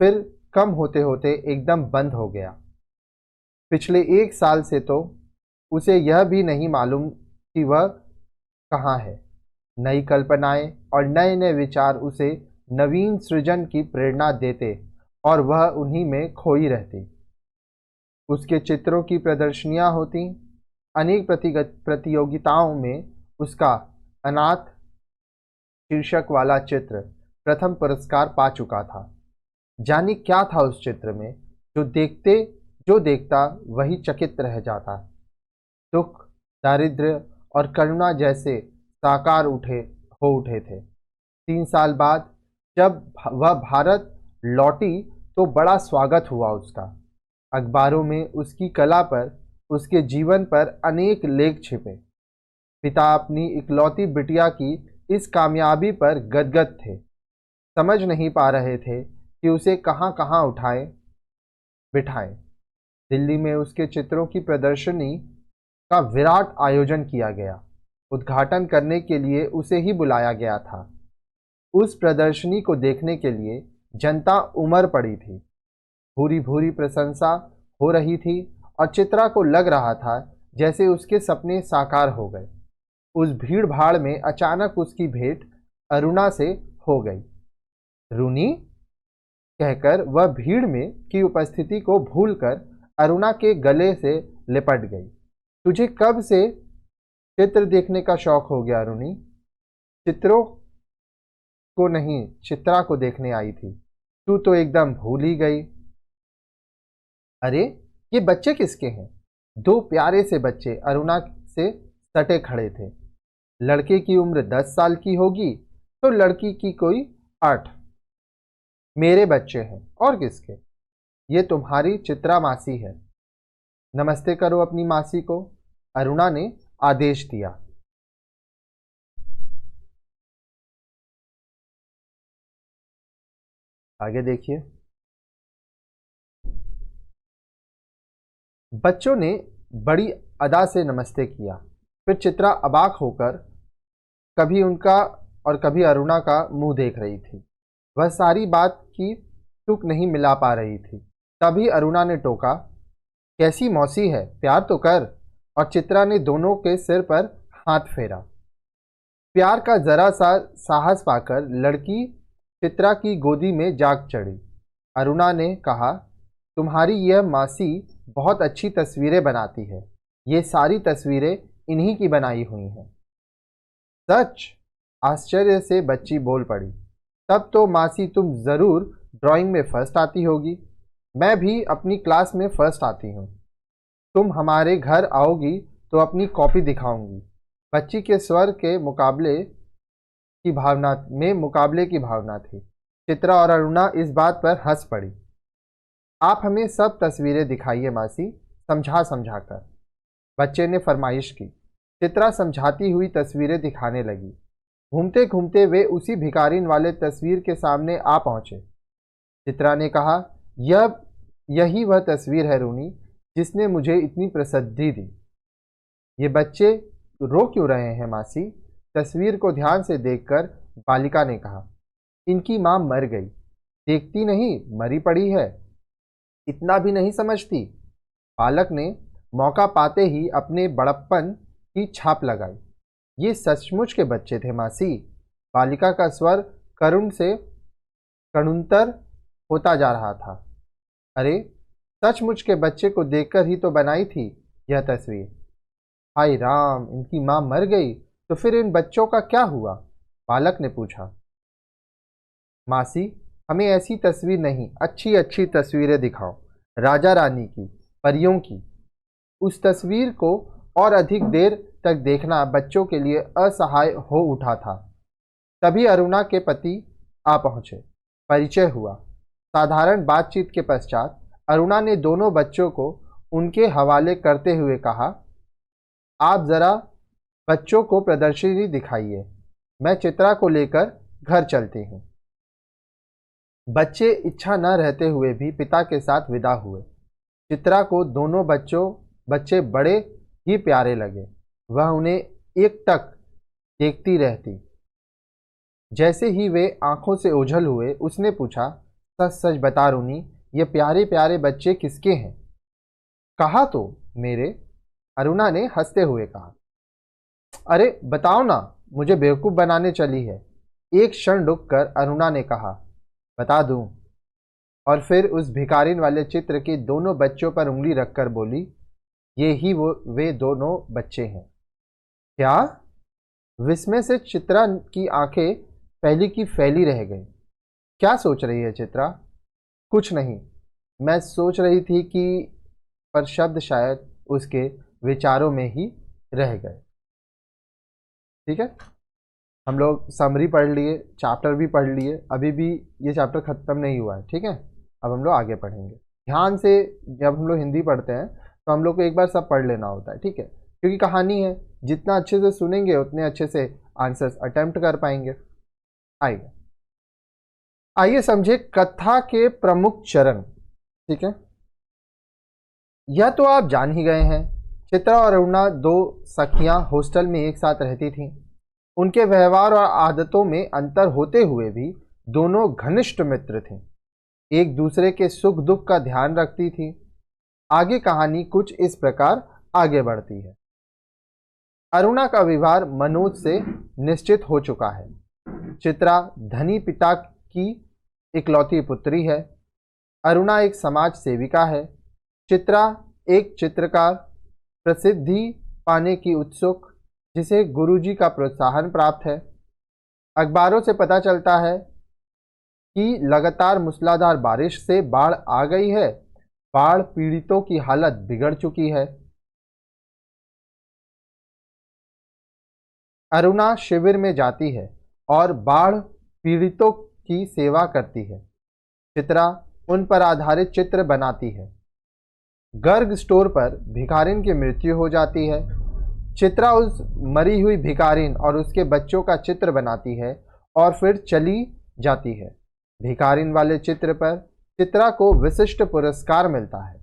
Speaker 1: फिर कम होते होते एकदम बंद हो गया। पिछले 1 साल से तो उसे यह भी नहीं मालूम कि वह कहाँ है। नई कल्पनाएं और नए नए विचार उसे नवीन सृजन की प्रेरणा देते और वह उन्हीं में खोई रहती। उसके चित्रों की प्रदर्शनियां होती। अनेक प्रतियोगिताओं में उसका अनाथ शीर्षक वाला चित्र प्रथम पुरस्कार पा चुका था। जाने क्या था उस चित्र में जो देखता वही चकित रह जाता। दुख, दारिद्र्य और करुणा जैसे साकार हो उठे थे। 3 साल बाद जब वह भारत लौटी तो बड़ा स्वागत हुआ उसका। अखबारों में उसकी कला पर, उसके जीवन पर अनेक लेख छिपे। पिता अपनी इकलौती बिटिया की इस कामयाबी पर गदगद थे। समझ नहीं पा रहे थे कि उसे कहाँ कहाँ उठाए बिठाएं। दिल्ली में उसके चित्रों की प्रदर्शनी का विराट आयोजन किया गया। उद्घाटन करने के लिए उसे ही बुलाया गया था। उस प्रदर्शनी को देखने के लिए जनता उमड़ पड़ी थी। भूरी भूरी प्रशंसा हो रही थी और चित्रा को लग रहा था जैसे उसके सपने साकार हो गए। उस भीड़ भाड़ में अचानक उसकी भेंट अरुणा से हो गई। रूनी कहकर वह भीड़ में की उपस्थिति को भूलकर अरुणा के गले से लिपट गई। तुझे कब से चित्र देखने का शौक हो गया रूनी? चित्रों को नहीं, चित्रा को देखने आई थी। तू तो एकदम भूल ही गई। अरे ये बच्चे किसके हैं? दो प्यारे से बच्चे अरुणा से सटे खड़े थे। लड़के की उम्र 10 साल की होगी तो लड़की की कोई 8। मेरे बच्चे हैं और किसके? ये तुम्हारी चित्रा मासी है। नमस्ते करो अपनी मासी को, अरुणा ने आदेश दिया। आगे देखिए। बच्चों ने बड़ी अदा से नमस्ते किया। फिर चित्रा अबाक होकर कभी उनका और कभी अरुणा का मुंह देख रही थी। वह सारी बात की तुक नहीं मिला पा रही थी। तभी अरुणा ने टोका, कैसी मौसी है, प्यार तो कर। और चित्रा ने दोनों के सिर पर हाथ फेरा। प्यार का जरा सा साहस पाकर लड़की चित्रा की गोदी में जाग चढ़ी। अरुणा ने कहा, तुम्हारी यह मासी बहुत अच्छी तस्वीरें बनाती है। ये सारी तस्वीरें इन्हीं की बनाई हुई हैं। सच? आश्चर्य से बच्ची बोल पड़ी। तब तो मासी तुम ज़रूर ड्राइंग में फर्स्ट आती होगी। मैं भी अपनी क्लास में फर्स्ट आती हूँ। तुम हमारे घर आओगी तो अपनी कॉपी दिखाऊंगी। बच्ची के स्वर के मुकाबले की भावना थी। चित्रा और अरुणा इस बात पर हंस पड़ी। आप हमें सब तस्वीरें दिखाइए मासी, समझा समझा कर, बच्चे ने फरमाइश की। चित्रा समझाती हुई तस्वीरें दिखाने लगी। घूमते घूमते वे उसी भिखारिन वाले तस्वीर के सामने आ पहुंचे। चित्रा ने कहा, यही वह तस्वीर है रूनी जिसने मुझे इतनी प्रसिद्धि दी। ये बच्चे रो क्यों रहे हैं मासी? तस्वीर को ध्यान से देखकर बालिका ने कहा, इनकी मां मर गई। देखती नहीं, मरी पड़ी है। इतना भी नहीं समझती? बालक ने मौका पाते ही अपने बड़प्पन की छाप लगाई। ये सचमुच के बच्चे थे मासी। बालिका का स्वर करुण से करुणतर होता जा रहा था। अरे सचमुच के बच्चे को देखकर ही तो बनाई थी यह तस्वीर। हाय राम, इनकी मां मर गई तो फिर इन बच्चों का क्या हुआ? बालक ने पूछा। मासी, हमें ऐसी तस्वीर नहीं, अच्छी अच्छी तस्वीरें दिखाओ, राजा रानी की, परियों की। उस तस्वीर को और अधिक देर तक देखना बच्चों के लिए असहाय हो उठा था। तभी अरुणा के पति आ पहुंचे। परिचय हुआ। साधारण बातचीत के पश्चात अरुणा ने दोनों बच्चों को उनके हवाले करते हुए कहा, आप जरा बच्चों को प्रदर्शनी दिखाइए, मैं चित्रा को लेकर घर चलती हूँ। बच्चे इच्छा न रहते हुए भी पिता के साथ विदा हुए। चित्रा को दोनों बच्चे बड़े ही प्यारे लगे। वह उन्हें एकटक देखती रहती। जैसे ही वे आंखों से ओझल हुए, उसने पूछा, सच सच बता रूनी, ये प्यारे प्यारे बच्चे किसके हैं? कहा तो मेरे, अरुणा ने हंसते हुए कहा। अरे बताओ ना, मुझे बेवकूफ़ बनाने चली है। एक क्षण रुककर अरुणा ने कहा, बता दूं। और फिर उस भिखारिन वाले चित्र के दोनों बच्चों पर उंगली रखकर बोली, ये ही वे दोनों बच्चे हैं। क्या? विस्मय से चित्रा की आंखें फैली की फैली रह गई। क्या सोच रही है चित्रा? कुछ नहीं, मैं सोच रही थी कि, पर शब्द शायद उसके विचारों में ही रह गए। ठीक है, हम लोग समरी पढ़ लिए, चैप्टर भी पढ़ लिए, अभी भी ये चैप्टर खत्म नहीं हुआ है। ठीक है, अब हम लोग आगे पढ़ेंगे। ध्यान से जब हम लोग हिंदी पढ़ते हैं तो हम लोग को एक बार सब पढ़ लेना होता है। ठीक है, क्योंकि कहानी है, जितना अच्छे से सुनेंगे उतने अच्छे से आंसर्स अटेम्प्ट कर पाएंगे। आइए आइए समझे कथा के प्रमुख चरण। ठीक है, यह तो आप जान ही गए हैं। चित्रा और अरुणा दो सखियां हॉस्टल में एक साथ रहती थीं। उनके व्यवहार और आदतों में अंतर होते हुए भी दोनों घनिष्ठ मित्र थीं। एक दूसरे के सुख दुख का ध्यान रखती थीं। आगे कहानी कुछ इस प्रकार आगे बढ़ती है। अरुणा का विवाह मनोज से निश्चित हो चुका है। चित्रा धनी पिता की इकलौती पुत्री है। अरुणा एक समाज सेविका है। चित्रा एक चित्रकार, प्रसिद्धि पाने की उत्सुक, जिसे गुरुजी का प्रोत्साहन प्राप्त है। अखबारों से पता चलता है कि लगातार मूसलाधार बारिश से बाढ़ आ गई है। बाढ़ पीड़ितों की हालत बिगड़ चुकी है। अरुणा शिविर में जाती है और बाढ़ पीड़ितों की सेवा करती है। चित्रा उन पर आधारित चित्र बनाती है। गर्ग स्टोर पर भिखारिन की मृत्यु हो जाती है। चित्रा उस मरी हुई भिखारिन और उसके बच्चों का चित्र बनाती है और फिर चली जाती है। भिखारिन वाले चित्र पर चित्रा को विशिष्ट पुरस्कार मिलता है।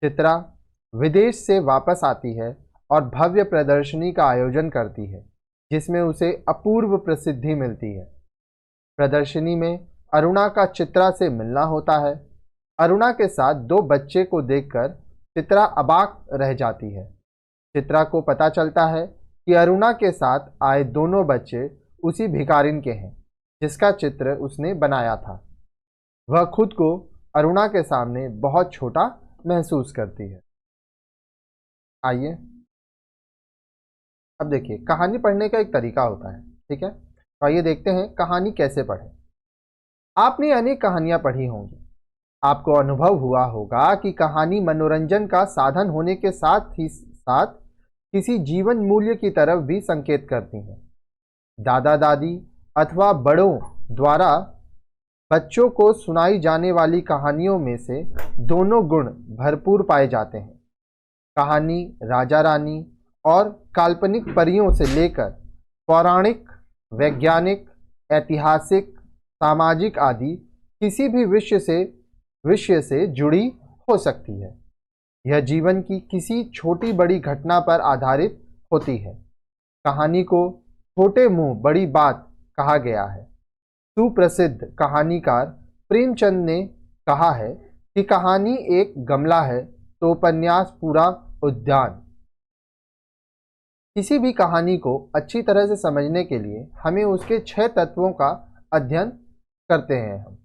Speaker 1: चित्रा विदेश से वापस आती है और भव्य प्रदर्शनी का आयोजन करती है, जिसमें उसे अपूर्व प्रसिद्धि मिलती है। प्रदर्शनी में अरुणा का चित्रा से मिलना होता है। अरुणा के साथ दो बच्चे को देखकर चित्रा अबाक रह जाती है। चित्रा को पता चलता है कि अरुणा के साथ आए दोनों बच्चे उसी भिखारिन के हैं जिसका चित्र उसने बनाया था। वह खुद को अरुणा के सामने बहुत छोटा महसूस करती है। आइए अब देखिए, कहानी पढ़ने का एक तरीका होता है। ठीक है, तो आइए देखते हैं कहानी कैसे पढ़ें। आपने अनेक कहानियां पढ़ी होंगी। आपको अनुभव हुआ होगा कि कहानी मनोरंजन का साधन होने के साथ ही साथ किसी जीवन मूल्य की तरफ भी संकेत करती हैं। दादा दादी अथवा बड़ों द्वारा बच्चों को सुनाई जाने वाली कहानियों में से दोनों गुण भरपूर पाए जाते हैं। कहानी राजा रानी और काल्पनिक परियों से लेकर पौराणिक, वैज्ञानिक, ऐतिहासिक, सामाजिक आदि किसी भी विषय से जुड़ी हो सकती है। यह जीवन की किसी छोटी बड़ी घटना पर आधारित होती है। कहानी को छोटे मुंह बड़ी बात कहा गया है। सुप्रसिद्ध कहानीकार प्रेमचंद ने कहा है कि कहानी एक गमला है तो उपन्यास पूरा उद्यान। किसी भी कहानी को अच्छी तरह से समझने के लिए हमें उसके 6 तत्वों का अध्ययन करते हैं हम।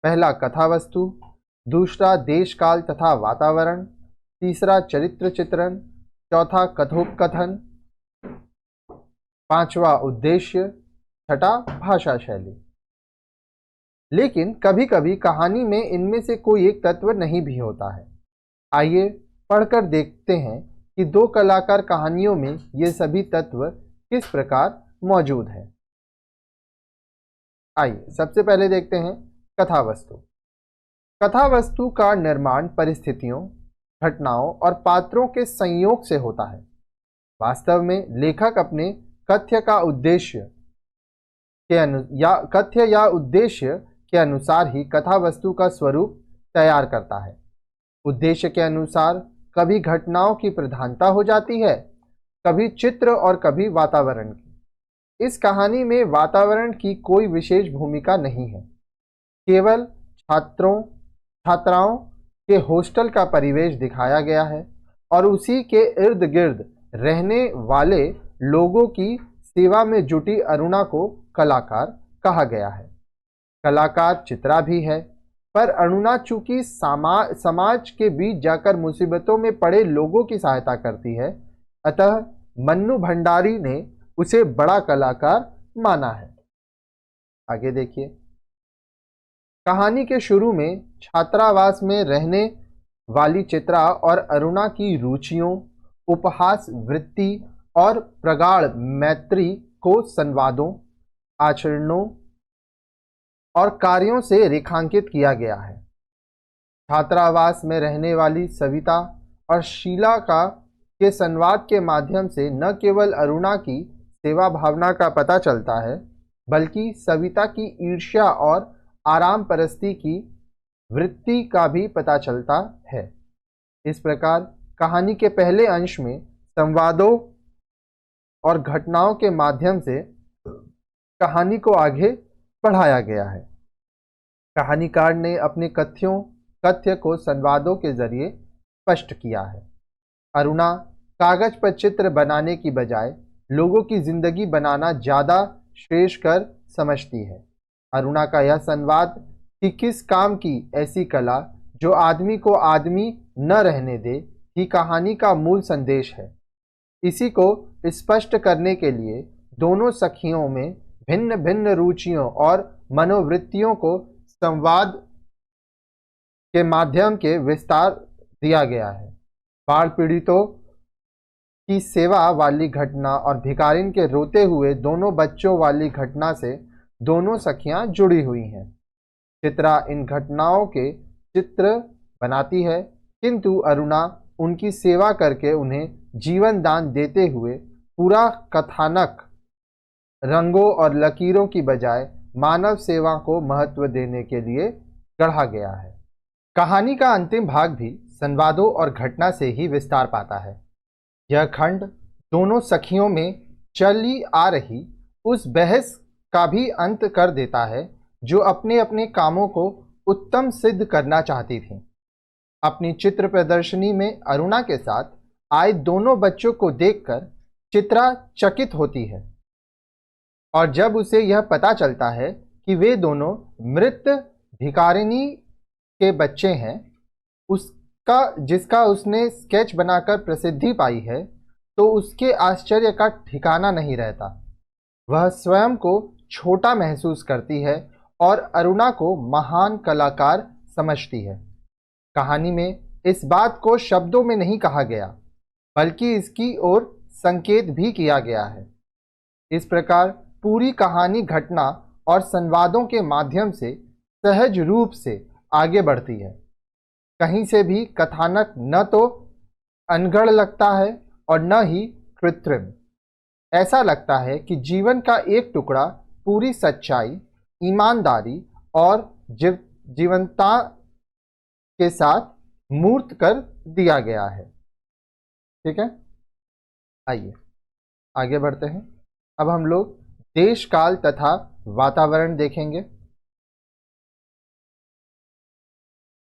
Speaker 1: पहला कथा वस्तु, दूसरा देश काल तथा वातावरण, तीसरा चरित्र चित्रण, चौथा कथोपकथन, पांचवा उद्देश्य, छठा भाषा शैली। लेकिन कभी कभी कहानी में इनमें से कोई एक तत्व नहीं भी होता है। आइए पढ़कर देखते हैं कि दो कलाकार कहानियों में ये सभी तत्व किस प्रकार मौजूद है। आइए सबसे पहले देखते हैं कथा वस्तु। कथा वस्तु का निर्माण परिस्थितियों, घटनाओं और पात्रों के संयोग से होता है। वास्तव में लेखक अपने कथ्य या उद्देश्य के अनुसार ही कथा वस्तु का स्वरूप तैयार करता है। उद्देश्य के अनुसार कभी घटनाओं की प्रधानता हो जाती है, कभी चित्र और कभी वातावरण की। इस कहानी में वातावरण की कोई विशेष भूमिका नहीं है। केवल छात्राओं के हॉस्टल का परिवेश दिखाया गया है और उसी के इर्द गिर्द रहने वाले लोगों की सेवा में जुटी अरुणा को कलाकार कहा गया है। कलाकार चित्रा भी है, पर अरुणा चूंकि समाज के बीच जाकर मुसीबतों में पड़े लोगों की सहायता करती है, अतः मन्नू भंडारी ने उसे बड़ा कलाकार माना है। आगे देखिए, कहानी के शुरू में छात्रावास में रहने वाली चित्रा और अरुणा की रुचियों, उपहास वृत्ति और प्रगाढ़ मैत्री को संवादों, आचरणों और कार्यों से रेखांकित किया गया है। छात्रावास में रहने वाली सविता और शीला का के संवाद के माध्यम से न केवल अरुणा की सेवा भावना का पता चलता है, बल्कि सविता की ईर्ष्या और आराम परस्ती की वृत्ति का भी पता चलता है। इस प्रकार कहानी के पहले अंश में संवादों और घटनाओं के माध्यम से कहानी को आगे बढ़ाया गया है। कहानीकार ने अपने कथ्य को संवादों के जरिए स्पष्ट किया है। अरुणा कागज पर चित्र बनाने की बजाय लोगों की जिंदगी बनाना ज्यादा श्रेष्ठ कर समझती है। अरुणा का यह संवाद कि किस काम की ऐसी कला जो आदमी को आदमी न रहने दे ही कहानी का मूल संदेश है। इसी को स्पष्ट करने के लिए दोनों सखियों में भिन्न भिन्न रुचियों और मनोवृत्तियों को संवाद के माध्यम के विस्तार दिया गया है। बाढ़ पीड़ितों की सेवा वाली घटना और भिखारिन के रोते हुए दोनों बच्चों वाली घटना से दोनों सखियां जुड़ी हुई हैं। चित्रा इन घटनाओं के चित्र बनाती है, किंतु अरुणा उनकी सेवा करके उन्हें जीवन दान देते हुए पूरा कथानक रंगों और लकीरों की बजाय मानव सेवा को महत्व देने के लिए गढ़ा गया है। कहानी का अंतिम भाग भी संवादों और घटना से ही विस्तार पाता है। यह खंड दोनों सखियों में चली आ रही उस बहस का भी अंत कर देता है जो अपने अपने कामों को उत्तम सिद्ध करना चाहती थी। अपनी चित्र प्रदर्शनी में अरुणा के साथ आए दोनों बच्चों को देखकर चित्रा चकित होती है और जब उसे यह पता चलता है कि वे दोनों मृत भिखारिनी के बच्चे हैं, जिसका उसने स्केच बनाकर प्रसिद्धि पाई है, तो उसके आश्चर्य का ठिकाना नहीं रहता। वह स्वयं को छोटा महसूस करती है और अरुणा को महान कलाकार समझती है। कहानी में इस बात को शब्दों में नहीं कहा गया, बल्कि इसकी ओर संकेत भी किया गया है। इस प्रकार पूरी कहानी घटना और संवादों के माध्यम से सहज रूप से आगे बढ़ती है। कहीं से भी कथानक न तो अनगढ़ लगता है और न ही कृत्रिम। ऐसा लगता है कि जीवन का एक टुकड़ा पूरी सच्चाई, ईमानदारी और जीवंतता के साथ मूर्त कर दिया गया है। ठीक है, आइए आगे बढ़ते हैं। अब हम लोग देश काल तथा वातावरण देखेंगे।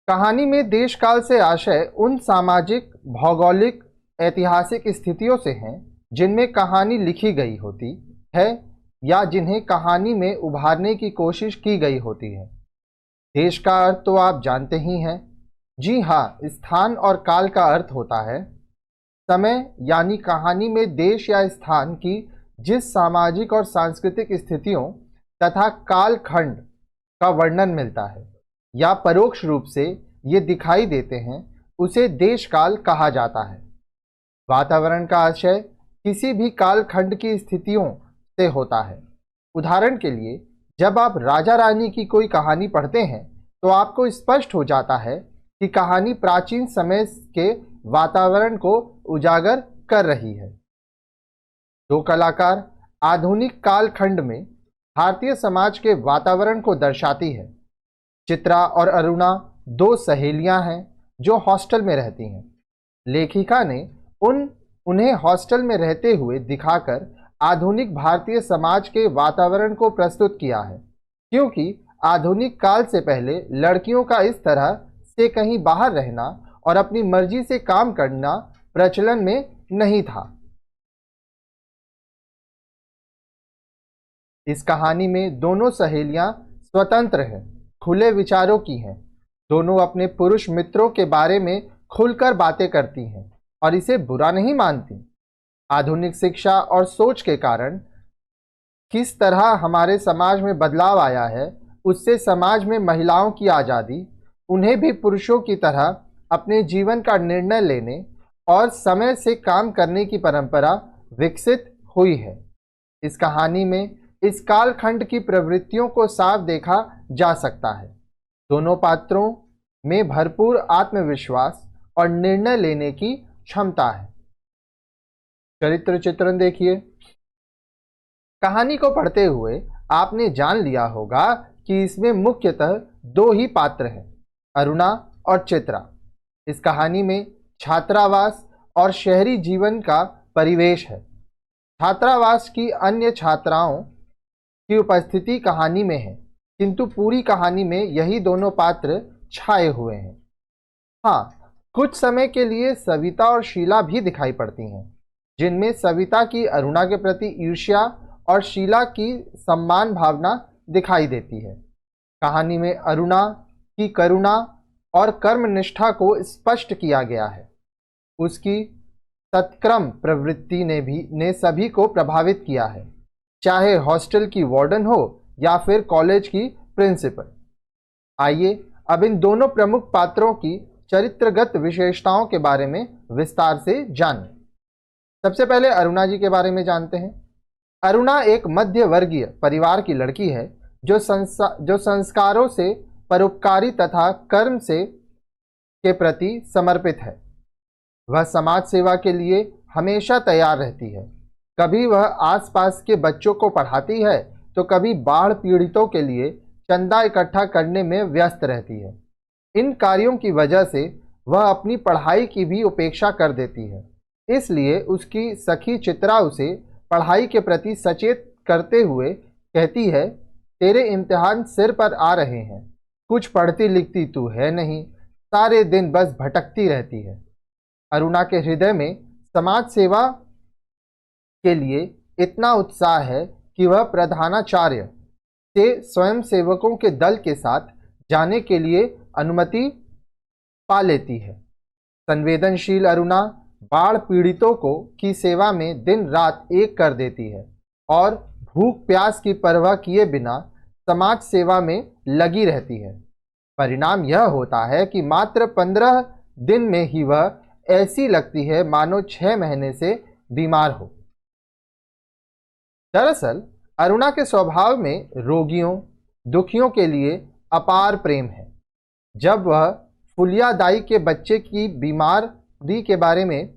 Speaker 1: कहानी में देश काल से आशय उन सामाजिक, भौगोलिक, ऐतिहासिक स्थितियों से हैं जिनमें कहानी लिखी गई होती है या जिन्हें कहानी में उभारने की कोशिश की गई होती है। देश का अर्थ तो आप जानते ही हैं। जी हाँ, स्थान और काल का अर्थ होता है समय, यानी कहानी में देश या स्थान की जिस सामाजिक और सांस्कृतिक स्थितियों तथा कालखंड का वर्णन मिलता है या परोक्ष रूप से ये दिखाई देते हैं, उसे देश काल कहा जाता है। वातावरण का आशय किसी भी कालखंड की स्थितियों से होता है। उदाहरण के लिए, जब आप राजा रानी की कोई कहानी पढ़ते हैं तो आपको स्पष्ट हो जाता है कि कहानी प्राचीन समय के वातावरण को उजागर कर रही है। दो कलाकार आधुनिक कालखंड में भारतीय समाज के वातावरण को दर्शाती है। चित्रा और अरुणा दो सहेलियां हैं जो हॉस्टल में रहती हैं। लेखिका ने उन्हें हॉस्टल में रहते हुए दिखाकर आधुनिक भारतीय समाज के वातावरण को प्रस्तुत किया है, क्योंकि आधुनिक काल से पहले लड़कियों का इस तरह से कहीं बाहर रहना और अपनी मर्जी से काम करना प्रचलन में नहीं था। इस कहानी में दोनों सहेलियां स्वतंत्र हैं, खुले विचारों की हैं। दोनों अपने पुरुष मित्रों के बारे में खुलकर बातें करती हैं और इसे बुरा नहीं मानती। आधुनिक शिक्षा और सोच के कारण किस तरह हमारे समाज में बदलाव आया है, उससे समाज में महिलाओं की आज़ादी, उन्हें भी पुरुषों की तरह अपने जीवन का निर्णय लेने और समय से काम करने की परंपरा विकसित हुई है। इस कहानी में इस कालखंड की प्रवृत्तियों को साफ देखा जा सकता है। दोनों पात्रों में भरपूर आत्मविश्वास और निर्णय लेने की क्षमता है। चरित्र चित्रण देखिए। कहानी को पढ़ते हुए आपने जान लिया होगा कि इसमें मुख्यतः दो ही पात्र हैं, अरुणा और चित्रा। इस कहानी में छात्रावास और शहरी जीवन का परिवेश है। छात्रावास की अन्य छात्राओं की उपस्थिति कहानी में है, किंतु पूरी कहानी में यही दोनों पात्र छाए हुए हैं। हाँ, कुछ समय के लिए सविता और शीला भी दिखाई पड़ती हैं, जिनमें सविता की अरुणा के प्रति ईर्ष्या और शीला की सम्मान भावना दिखाई देती है। कहानी में अरुणा की करुणा और कर्मनिष्ठा को स्पष्ट किया गया है। उसकी सत्कर्म प्रवृत्ति ने सभी को प्रभावित किया है, चाहे हॉस्टल की वार्डन हो या फिर कॉलेज की प्रिंसिपल। आइए अब इन दोनों प्रमुख पात्रों की चरित्रगत विशेषताओं के बारे में विस्तार से जानें। सबसे पहले अरुणा जी के बारे में जानते हैं। अरुणा एक मध्य वर्गीय परिवार की लड़की है जो संस्कारों से, परोपकारी तथा कर्म से के प्रति समर्पित है। वह समाज सेवा के लिए हमेशा तैयार रहती है। कभी वह आसपास के बच्चों को पढ़ाती है तो कभी बाढ़ पीड़ितों के लिए चंदा इकट्ठा करने में व्यस्त रहती है। इन कार्यों की वजह से वह अपनी पढ़ाई की भी उपेक्षा कर देती है। इसलिए उसकी सखी चित्रा उसे पढ़ाई के प्रति सचेत करते हुए कहती है, तेरे इम्तिहान सिर पर आ रहे हैं, कुछ पढ़ती लिखती तू है नहीं, सारे दिन बस भटकती रहती है। अरुणा के हृदय में समाज सेवा के लिए इतना उत्साह है कि वह प्रधानाचार्य से स्वयंसेवकों के दल के साथ जाने के लिए अनुमति पा लेती है। संवेदनशील अरुणा बाढ़ पीड़ितों की सेवा में दिन रात एक कर देती है और भूख प्यास की परवाह किए बिना समाज सेवा में लगी रहती है। परिणाम यह होता है कि मात्र 15 दिन में ही वह ऐसी लगती है मानो 6 महीने से बीमार हो। दरअसल अरुणा के स्वभाव में रोगियों, दुखियों के लिए अपार प्रेम है। जब वह फुलिया दाई के बच्चे की बीमारी के बारे में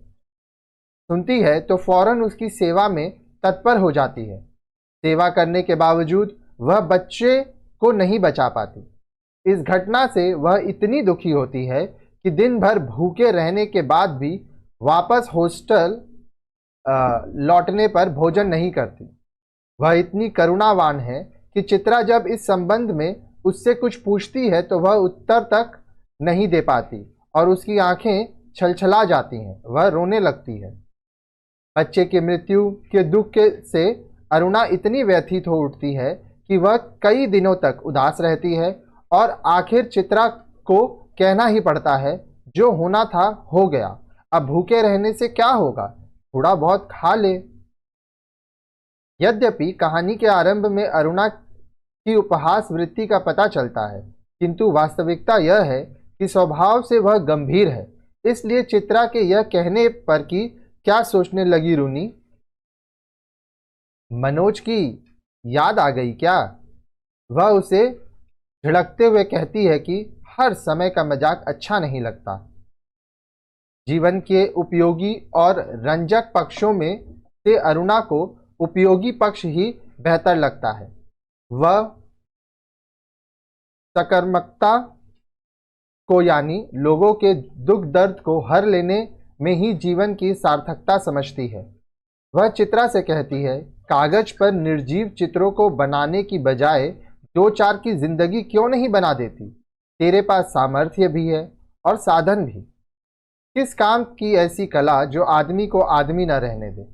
Speaker 1: सुनती है तो फौरन उसकी सेवा में तत्पर हो जाती है। सेवा करने के बावजूद वह बच्चे को नहीं बचा पाती। इस घटना से वह इतनी दुखी होती है कि दिन भर भूखे रहने के बाद भी वापस हॉस्टल लौटने पर भोजन नहीं करती। वह इतनी करुणावान है कि चित्रा जब इस संबंध में उससे कुछ पूछती है तो वह उत्तर तक नहीं दे पाती और उसकी आंखें छलछला जाती हैं, वह रोने लगती है। बच्चे की मृत्यु के दुख से अरुणा इतनी व्यथित हो उठती है कि वह कई दिनों तक उदास रहती है और आखिर चित्रा को कहना ही पड़ता है, जो होना था हो गया, अब भूखे रहने से क्या होगा, थोड़ा बहुत खा ले। यद्यपि कहानी के आरंभ में अरुणा की उपहास वृत्ति का पता चलता है, किंतु वास्तविकता यह है कि स्वभाव से वह गंभीर है। इसलिए चित्रा के यह कहने पर कि क्या सोचने लगी रूनी, मनोज की याद आ गई क्या, वह उसे झिड़कते हुए कहती है कि हर समय का मजाक अच्छा नहीं लगता। जीवन के उपयोगी और रंजक पक्षों में से अरुणा को उपयोगी पक्ष ही बेहतर लगता है। वह सकर्मकता को यानी लोगों के दुख दर्द को हर लेने में ही जीवन की सार्थकता समझती है। वह चित्रा से कहती है, कागज पर निर्जीव चित्रों को बनाने की बजाय 2-4 की जिंदगी क्यों नहीं बना देती, तेरे पास सामर्थ्य भी है और साधन भी। किस काम की ऐसी कला जो आदमी को आदमी न रहने दे।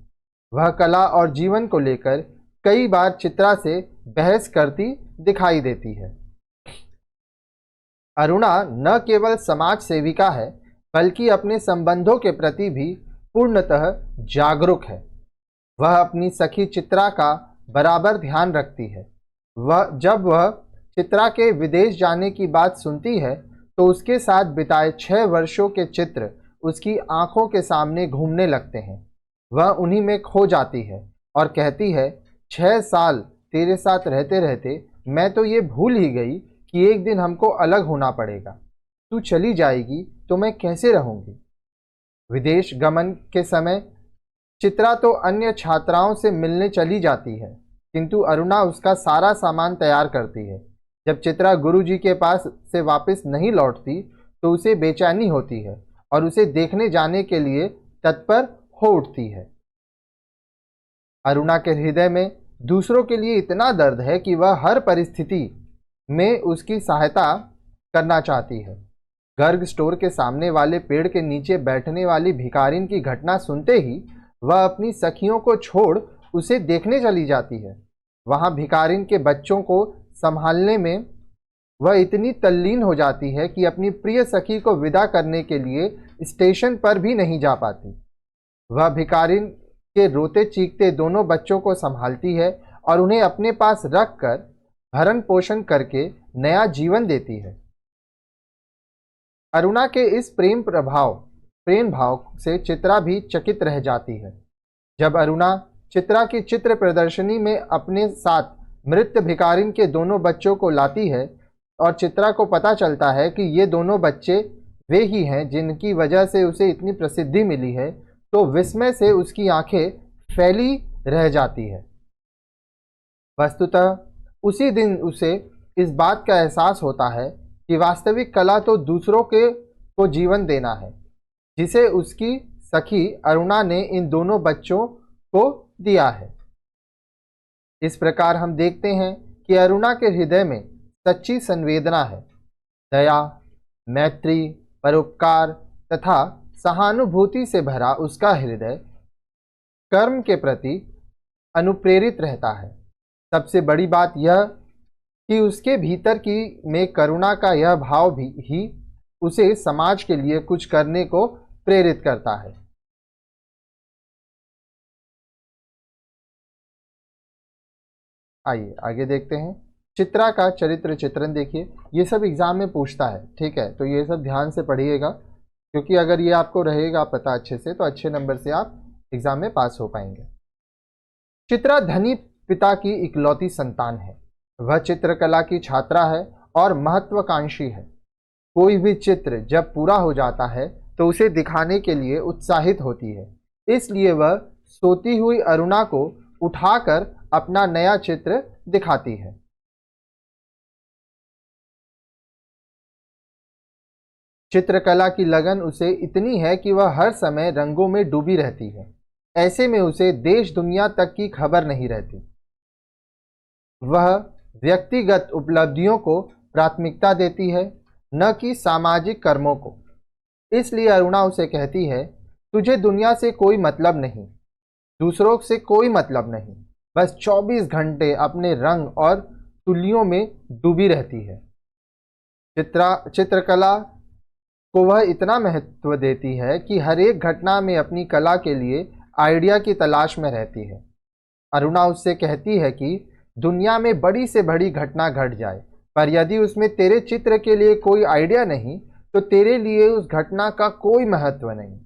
Speaker 1: वह कला और जीवन को लेकर कई बार चित्रा से बहस करती दिखाई देती है। अरुणा न केवल समाज सेविका है बल्कि अपने संबंधों के प्रति भी पूर्णतः जागरूक है। वह अपनी सखी चित्रा का बराबर ध्यान रखती है। जब वह चित्रा के विदेश जाने की बात सुनती है तो उसके साथ बिताए 6 वर्षों के चित्र उसकी आंखों के सामने घूमने लगते हैं। वह उन्हीं में खो जाती है और कहती है, 6 साल तेरे साथ रहते रहते मैं तो ये भूल ही गई कि एक दिन हमको अलग होना पड़ेगा। तू चली जाएगी तो मैं कैसे रहूंगी। विदेश गमन के समय चित्रा तो अन्य छात्राओं से मिलने चली जाती है, किंतु अरुणा उसका सारा सामान तैयार करती है। जब चित्रा गुरुजी के पास से वापस नहीं लौटती तो उसे बेचैनी होती है और उसे देखने जाने के लिए तत्पर हो उठती है। अरुणा के हृदय में दूसरों के लिए इतना दर्द है कि वह हर परिस्थिति में उसकी सहायता करना चाहती है। गर्ग स्टोर के सामने वाले पेड़ के नीचे बैठने वाली भिखारिन की घटना सुनते ही वह अपनी सखियों को छोड़ उसे देखने चली जाती है। वहां भिखारिन के बच्चों को संभालने में वह इतनी तल्लीन हो जाती है कि अपनी प्रिय सखी को विदा करने के लिए स्टेशन पर भी नहीं जा पाती। वह भिखारिन के रोते चीखते दोनों बच्चों को संभालती है और उन्हें अपने पास रखकर भरण पोषण करके नया जीवन देती है। अरुणा के इस प्रेम भाव से चित्रा भी चकित रह जाती है। जब अरुणा चित्रा की चित्र प्रदर्शनी में अपने साथ मृत भिखारिन के दोनों बच्चों को लाती है और चित्रा को पता चलता है कि ये दोनों बच्चे वे ही हैं जिनकी वजह से उसे इतनी प्रसिद्धि मिली है, तो विस्मय से उसकी आंखें फैली रह जाती है। वस्तुतः उसी दिन उसे इस बात का एहसास होता है कि वास्तविक कला तो दूसरों को जीवन देना है, जिसे उसकी सखी अरुणा ने इन दोनों बच्चों को दिया है। इस प्रकार हम देखते हैं कि अरुणा के हृदय में सच्ची संवेदना है। दया, मैत्री, परोपकार तथा सहानुभूति से भरा उसका हृदय कर्म के प्रति अनुप्रेरित रहता है। सबसे बड़ी बात यह कि उसके भीतर की में करुणा का यह भाव ही उसे समाज के लिए कुछ करने को प्रेरित करता है। आइए आगे देखते हैं। चित्रा का चरित्र चित्रण देखिए, ये सब एग्जाम में पूछता है, ठीक है, तो ये सब ध्यान से पढ़िएगा, क्योंकि अगर ये आपको रहेगा पता अच्छे से तो अच्छे नंबर से आप एग्जाम में पास हो पाएंगे। चित्रा धनी पिता की इकलौती संतान है। वह चित्रकला की छात्रा है और महत्वाकांक्षी है। कोई भी चित्र जब पूरा हो जाता है तो उसे दिखाने के लिए उत्साहित होती है, इसलिए वह सोती हुई अरुणा को उठाकर अपना नया चित्र दिखाती है। चित्रकला की लगन उसे इतनी है कि वह हर समय रंगों में डूबी रहती है। ऐसे में उसे देश दुनिया तक की खबर नहीं रहती। वह व्यक्तिगत उपलब्धियों को प्राथमिकता देती है, न कि सामाजिक कर्मों को। इसलिए अरुणा उसे कहती है, तुझे दुनिया से कोई मतलब नहीं, दूसरों से कोई मतलब नहीं, बस 24 घंटे अपने रंग और तुलियों में डूबी रहती है। चित्रकला को वह इतना महत्व देती है कि हर एक घटना में अपनी कला के लिए आइडिया की तलाश में रहती है। अरुणा उससे कहती है कि दुनिया में बड़ी से बड़ी घटना घट जाए, पर यदि उसमें तेरे चित्र के लिए कोई आइडिया नहीं तो तेरे लिए उस घटना का कोई महत्व नहीं।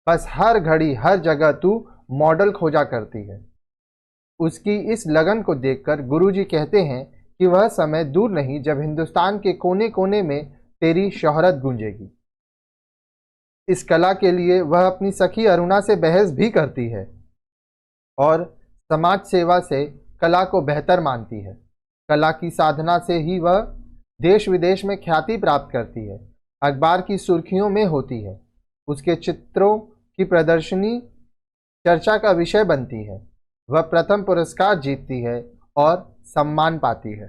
Speaker 1: बस हर घड़ी हर जगह तू मॉडल खोजा करती है। उसकी इस लगन को देखकर गुरुजी कहते हैं कि वह समय दूर नहीं जब हिंदुस्तान के कोने कोने में तेरी शोहरत गूंजेगी। इस कला के लिए वह अपनी सखी अरुणा से बहस भी करती है और समाज सेवा से कला को बेहतर मानती है। कला की साधना से ही वह देश विदेश में ख्याति प्राप्त करती है, अखबार की सुर्खियों में होती है। उसके चित्रों की प्रदर्शनी चर्चा का विषय बनती है। वह प्रथम पुरस्कार जीतती है और सम्मान पाती है।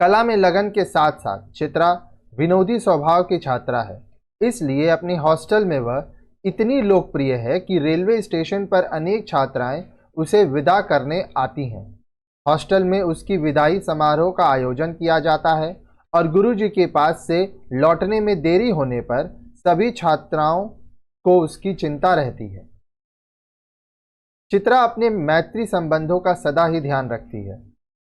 Speaker 1: कला में लगन के साथ साथ चित्रा विनोदी स्वभाव की छात्रा है, इसलिए अपने हॉस्टल में वह इतनी लोकप्रिय है कि रेलवे स्टेशन पर अनेक छात्राएं उसे विदा करने आती हैं। हॉस्टल में उसकी विदाई समारोह का आयोजन किया जाता है और गुरुजी के पास से लौटने में देरी होने पर सभी छात्राओं को उसकी चिंता रहती है। चित्रा अपने मैत्री संबंधों का सदा ही ध्यान रखती है।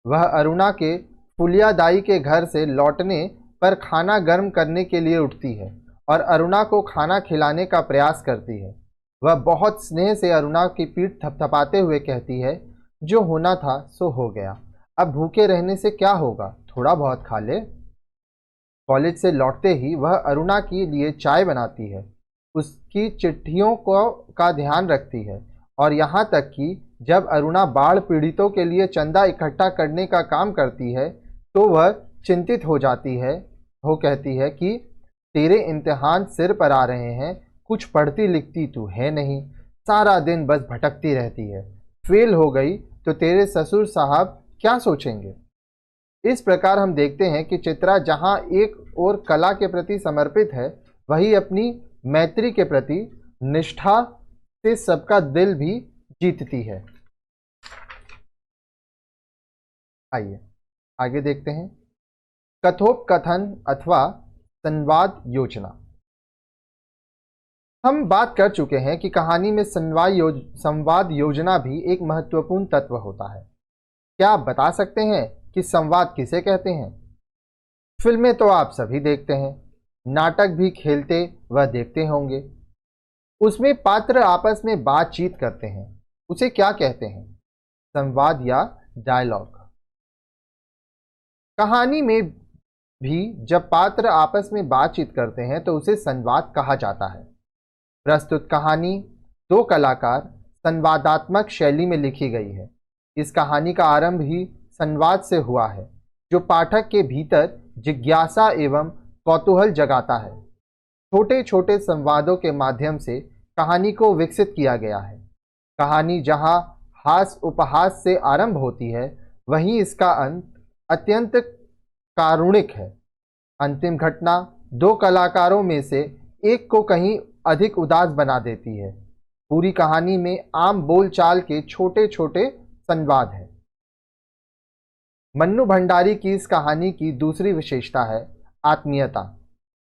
Speaker 1: वह अरुणा के फुलिया दाई के घर से लौटने पर खाना गर्म करने के लिए उठती है और अरुणा को खाना खिलाने का प्रयास करती है। वह बहुत स्नेह से अरुणा की पीठ थपथपाते हुए कहती है, जो होना था सो हो गया, अब भूखे रहने से क्या होगा, थोड़ा बहुत खा ले। कॉलेज से लौटते ही वह अरुणा के लिए चाय बनाती है, उसकी चिट्ठियों का ध्यान रखती है और यहाँ तक कि जब अरुणा बाढ़ पीड़ितों के लिए चंदा इकट्ठा करने का काम करती है तो वह चिंतित हो जाती है। वो कहती है कि तेरे इम्तिहान सिर पर आ रहे हैं, कुछ पढ़ती लिखती तू है नहीं, सारा दिन बस भटकती रहती है, फेल हो गई तो तेरे ससुर साहब क्या सोचेंगे। इस प्रकार हम देखते हैं कि चित्रा जहां एक और कला के प्रति समर्पित है, वही अपनी मैत्री के प्रति निष्ठा से सबका दिल भी जीतती है। आइए आगे देखते हैं। कथोपकथन अथवा संवाद योजना। हम बात कर चुके हैं कि कहानी में संवाद योजना भी एक महत्वपूर्ण तत्व होता है। क्या आप बता सकते हैं कि संवाद किसे कहते हैं? फिल्में तो आप सभी देखते हैं, नाटक भी खेलते व देखते होंगे। उसमें पात्र आपस में बातचीत करते हैं, उसे क्या कहते हैं? संवाद या डायलॉग। कहानी में भी जब पात्र आपस में बातचीत करते हैं तो उसे संवाद कहा जाता है। प्रस्तुत कहानी दो कलाकार संवादात्मक शैली में लिखी गई है। इस कहानी का आरंभ ही संवाद से हुआ है, जो पाठक के भीतर जिज्ञासा एवं कौतूहल जगाता है। छोटे छोटे संवादों के माध्यम से कहानी को विकसित किया गया है। कहानी जहां हास उपहास से आरंभ होती है, वहीं इसका अंत अत्यंत कारुणिक है। अंतिम घटना दो कलाकारों में से एक को कहीं अधिक उदास बना देती है। पूरी कहानी में आम बोलचाल के छोटे छोटे संवाद है। मन्नू भंडारी की इस कहानी की दूसरी विशेषता है आत्मीयता।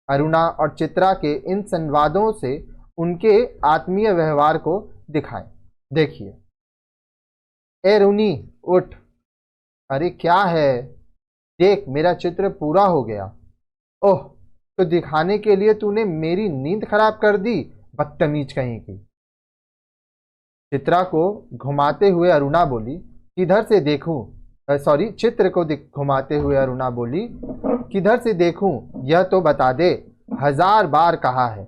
Speaker 1: अरुणा और चित्रा के इन संवादों से उनके आत्मीय व्यवहार को दिखाएं। देखिए, ए रुनी उठ, अरे क्या है, देख मेरा चित्र पूरा हो गया। ओह, तो दिखाने के लिए तूने मेरी नींद खराब कर दी, बदतमीज कहीं की। चित्रा को घुमाते हुए अरुणा बोली, किधर से देखूं? चित्र को घुमाते हुए अरुणा बोली, किधर से देखूं यह तो बता दे। 1000 बार कहा है,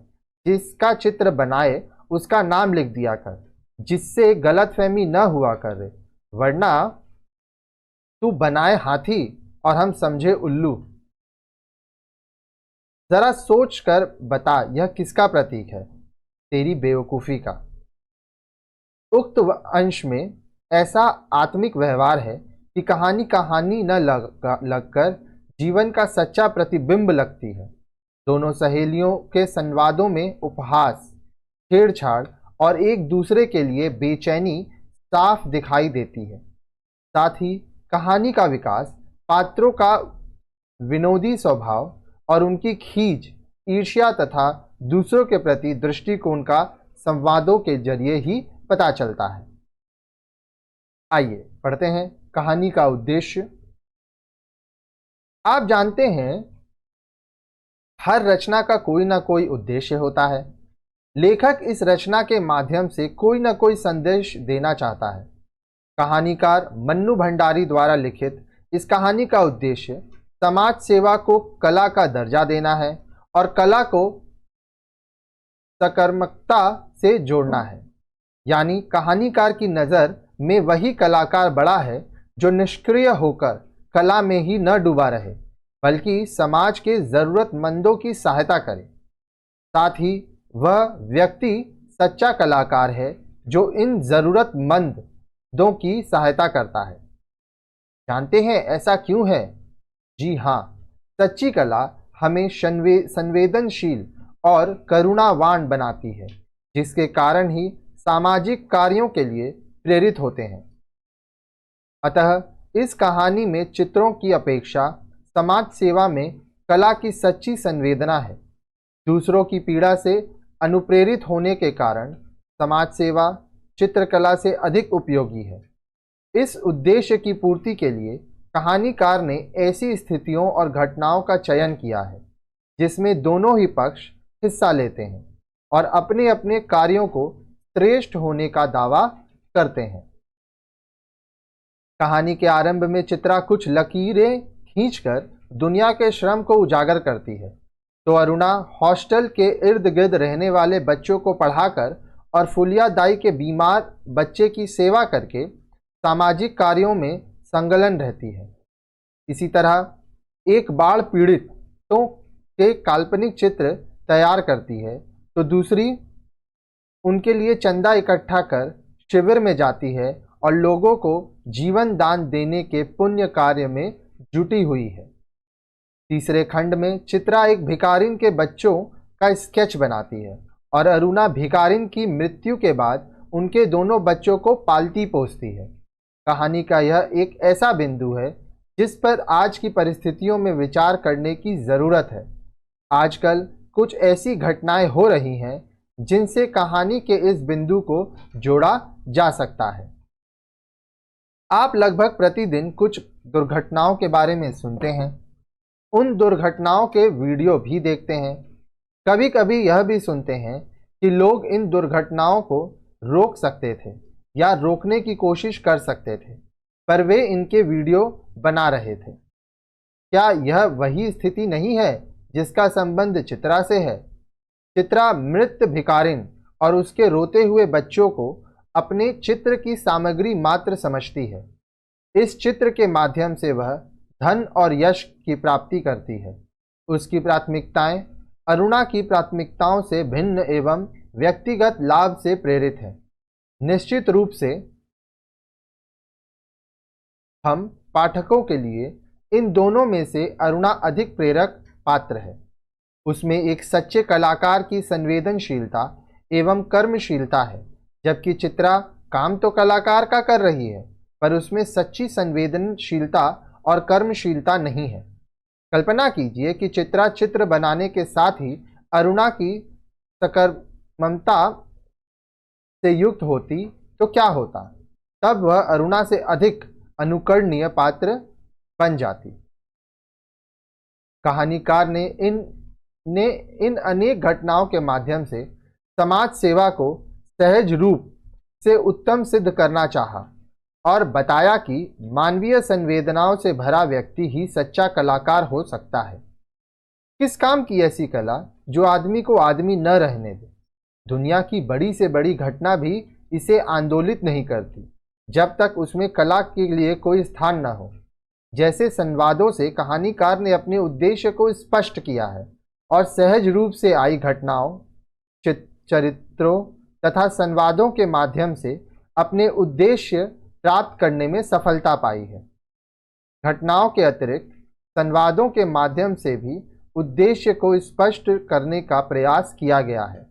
Speaker 1: जिसका चित्र बनाए उसका नाम लिख दिया कर, जिससे गलतफहमी न हुआ करे, वरना तू बनाए हाथी और हम समझे उल्लू। जरा सोच कर बता, यह किसका प्रतीक है? तेरी बेवकूफी का। उक्त अंश में ऐसा आत्मिक व्यवहार है कि कहानी कहानी न लगकर जीवन का सच्चा प्रतिबिंब लगती है। दोनों सहेलियों के संवादों में उपहास, छेड़छाड़ और एक दूसरे के लिए बेचैनी साफ दिखाई देती है। साथ ही कहानी का विकास पात्रों का विनोदी स्वभाव और उनकी खींच, ईर्ष्या तथा दूसरों के प्रति दृष्टिकोण का संवादों के जरिए ही पता चलता है। आइए पढ़ते हैं कहानी का उद्देश्य। आप जानते हैं, हर रचना का कोई ना कोई उद्देश्य होता है। लेखक इस रचना के माध्यम से कोई ना कोई संदेश देना चाहता है। कहानीकार मन्नू भंडारी द्वारा लिखित इस कहानी का उद्देश्य समाज सेवा को कला का दर्जा देना है और कला को सकर्मकता से जोड़ना है। यानी कहानीकार की नज़र में वही कलाकार बड़ा है जो निष्क्रिय होकर कला में ही न डूबा रहे, बल्कि समाज के ज़रूरतमंदों की सहायता करे। साथ ही वह व्यक्ति सच्चा कलाकार है जो इन ज़रूरतमंदों की सहायता करता है। जानते हैं ऐसा क्यों है? जी हाँ, सच्ची कला हमें संवेदनशील और करुणावान बनाती है, जिसके कारण ही सामाजिक कार्यों के लिए प्रेरित होते हैं। अतः इस कहानी में चित्रों की अपेक्षा समाज सेवा में कला की सच्ची संवेदना है। दूसरों की पीड़ा से अनुप्रेरित होने के कारण समाज सेवा चित्रकला से अधिक उपयोगी है। इस उद्देश्य की पूर्ति के लिए कहानीकार ने ऐसी स्थितियों और घटनाओं का चयन किया है जिसमें दोनों ही पक्ष हिस्सा लेते हैं और अपने अपने कार्यों को श्रेष्ठ होने का दावा करते हैं। कहानी के आरंभ में चित्रा कुछ लकीरें खींचकर दुनिया के श्रम को उजागर करती है, तो अरुणा हॉस्टल के इर्द गिर्द रहने वाले बच्चों को पढ़ाकर और फुलिया दाई के बीमार बच्चे की सेवा करके सामाजिक कार्यों में संलग्न रहती है। इसी तरह एक बाढ़ पीड़ितों के काल्पनिक चित्र तैयार करती है, तो दूसरी उनके लिए चंदा इकट्ठा कर शिविर में जाती है और लोगों को जीवन दान देने के पुण्य कार्य में जुटी हुई है। तीसरे खंड में चित्रा एक भिखारिन के बच्चों का स्केच बनाती है और अरुणा भिखारिन की मृत्यु के बाद उनके दोनों बच्चों को पालती पोसती है। कहानी का यह एक ऐसा बिंदु है जिस पर आज की परिस्थितियों में विचार करने की ज़रूरत है। आजकल कुछ ऐसी घटनाएं हो रही हैं जिनसे कहानी के इस बिंदु को जोड़ा जा सकता है। आप लगभग प्रतिदिन कुछ दुर्घटनाओं के बारे में सुनते हैं, उन दुर्घटनाओं के वीडियो भी देखते हैं। कभी कभी यह भी सुनते हैं कि लोग इन दुर्घटनाओं को रोक सकते थे या रोकने की कोशिश कर सकते थे, पर वे इनके वीडियो बना रहे थे। क्या यह वही स्थिति नहीं है जिसका संबंध चित्रा से है? चित्रा मृत भिखारिन और उसके रोते हुए बच्चों को अपने चित्र की सामग्री मात्र समझती है। इस चित्र के माध्यम से वह धन और यश की प्राप्ति करती है। उसकी प्राथमिकताएं अरुणा की प्राथमिकताओं से भिन्न एवं व्यक्तिगत लाभ से प्रेरित है। निश्चित रूप से हम पाठकों के लिए इन दोनों में से अरुणा अधिक प्रेरक पात्र है। उसमें एक सच्चे कलाकार की संवेदनशीलता एवं कर्मशीलता है, जबकि चित्रा काम तो कलाकार का कर रही है पर उसमें सच्ची संवेदनशीलता और कर्मशीलता नहीं है। कल्पना कीजिए कि चित्रा चित्र बनाने के साथ ही अरुणा की सकर्मता से युक्त होती तो क्या होता? तब वह अरुणा से अधिक अनुकरणीय पात्र बन जाती। कहानीकार ने इन अनेक घटनाओं के माध्यम से समाज सेवा को सहज रूप से उत्तम सिद्ध करना चाहा और बताया कि मानवीय संवेदनाओं से भरा व्यक्ति ही सच्चा कलाकार हो सकता है। किस काम की ऐसी कला जो आदमी को आदमी न रहने दे? दुनिया की बड़ी से बड़ी घटना भी इसे आंदोलित नहीं करती जब तक उसमें कला के लिए कोई स्थान न हो। जैसे संवादों से कहानीकार ने अपने उद्देश्य को स्पष्ट किया है और सहज रूप से आई घटनाओं, चरित्रों तथा संवादों के माध्यम से अपने उद्देश्य प्राप्त करने में सफलता पाई है। घटनाओं के अतिरिक्त संवादों के माध्यम से भी उद्देश्य को स्पष्ट करने का प्रयास किया गया है।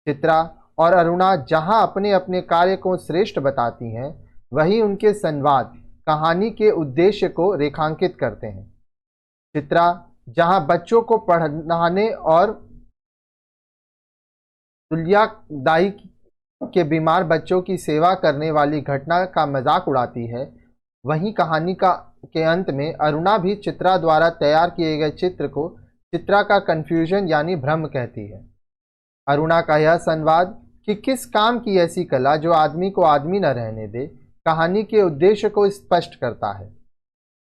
Speaker 1: चित्रा और अरुणा जहां अपने अपने कार्य को श्रेष्ठ बताती हैं, वहीं उनके संवाद कहानी के उद्देश्य को रेखांकित करते हैं। चित्रा जहां बच्चों को पढ़ाने और तुल्या दाई के बीमार बच्चों की सेवा करने वाली घटना का मजाक उड़ाती है, वहीं कहानी के अंत में अरुणा भी चित्रा द्वारा तैयार किए गए चित्र को चित्रा का कंफ्यूजन यानी भ्रम कहती है। अरुणा का यह संवाद कि किस काम की ऐसी कला जो आदमी को आदमी न रहने दे, कहानी के उद्देश्य को स्पष्ट करता है।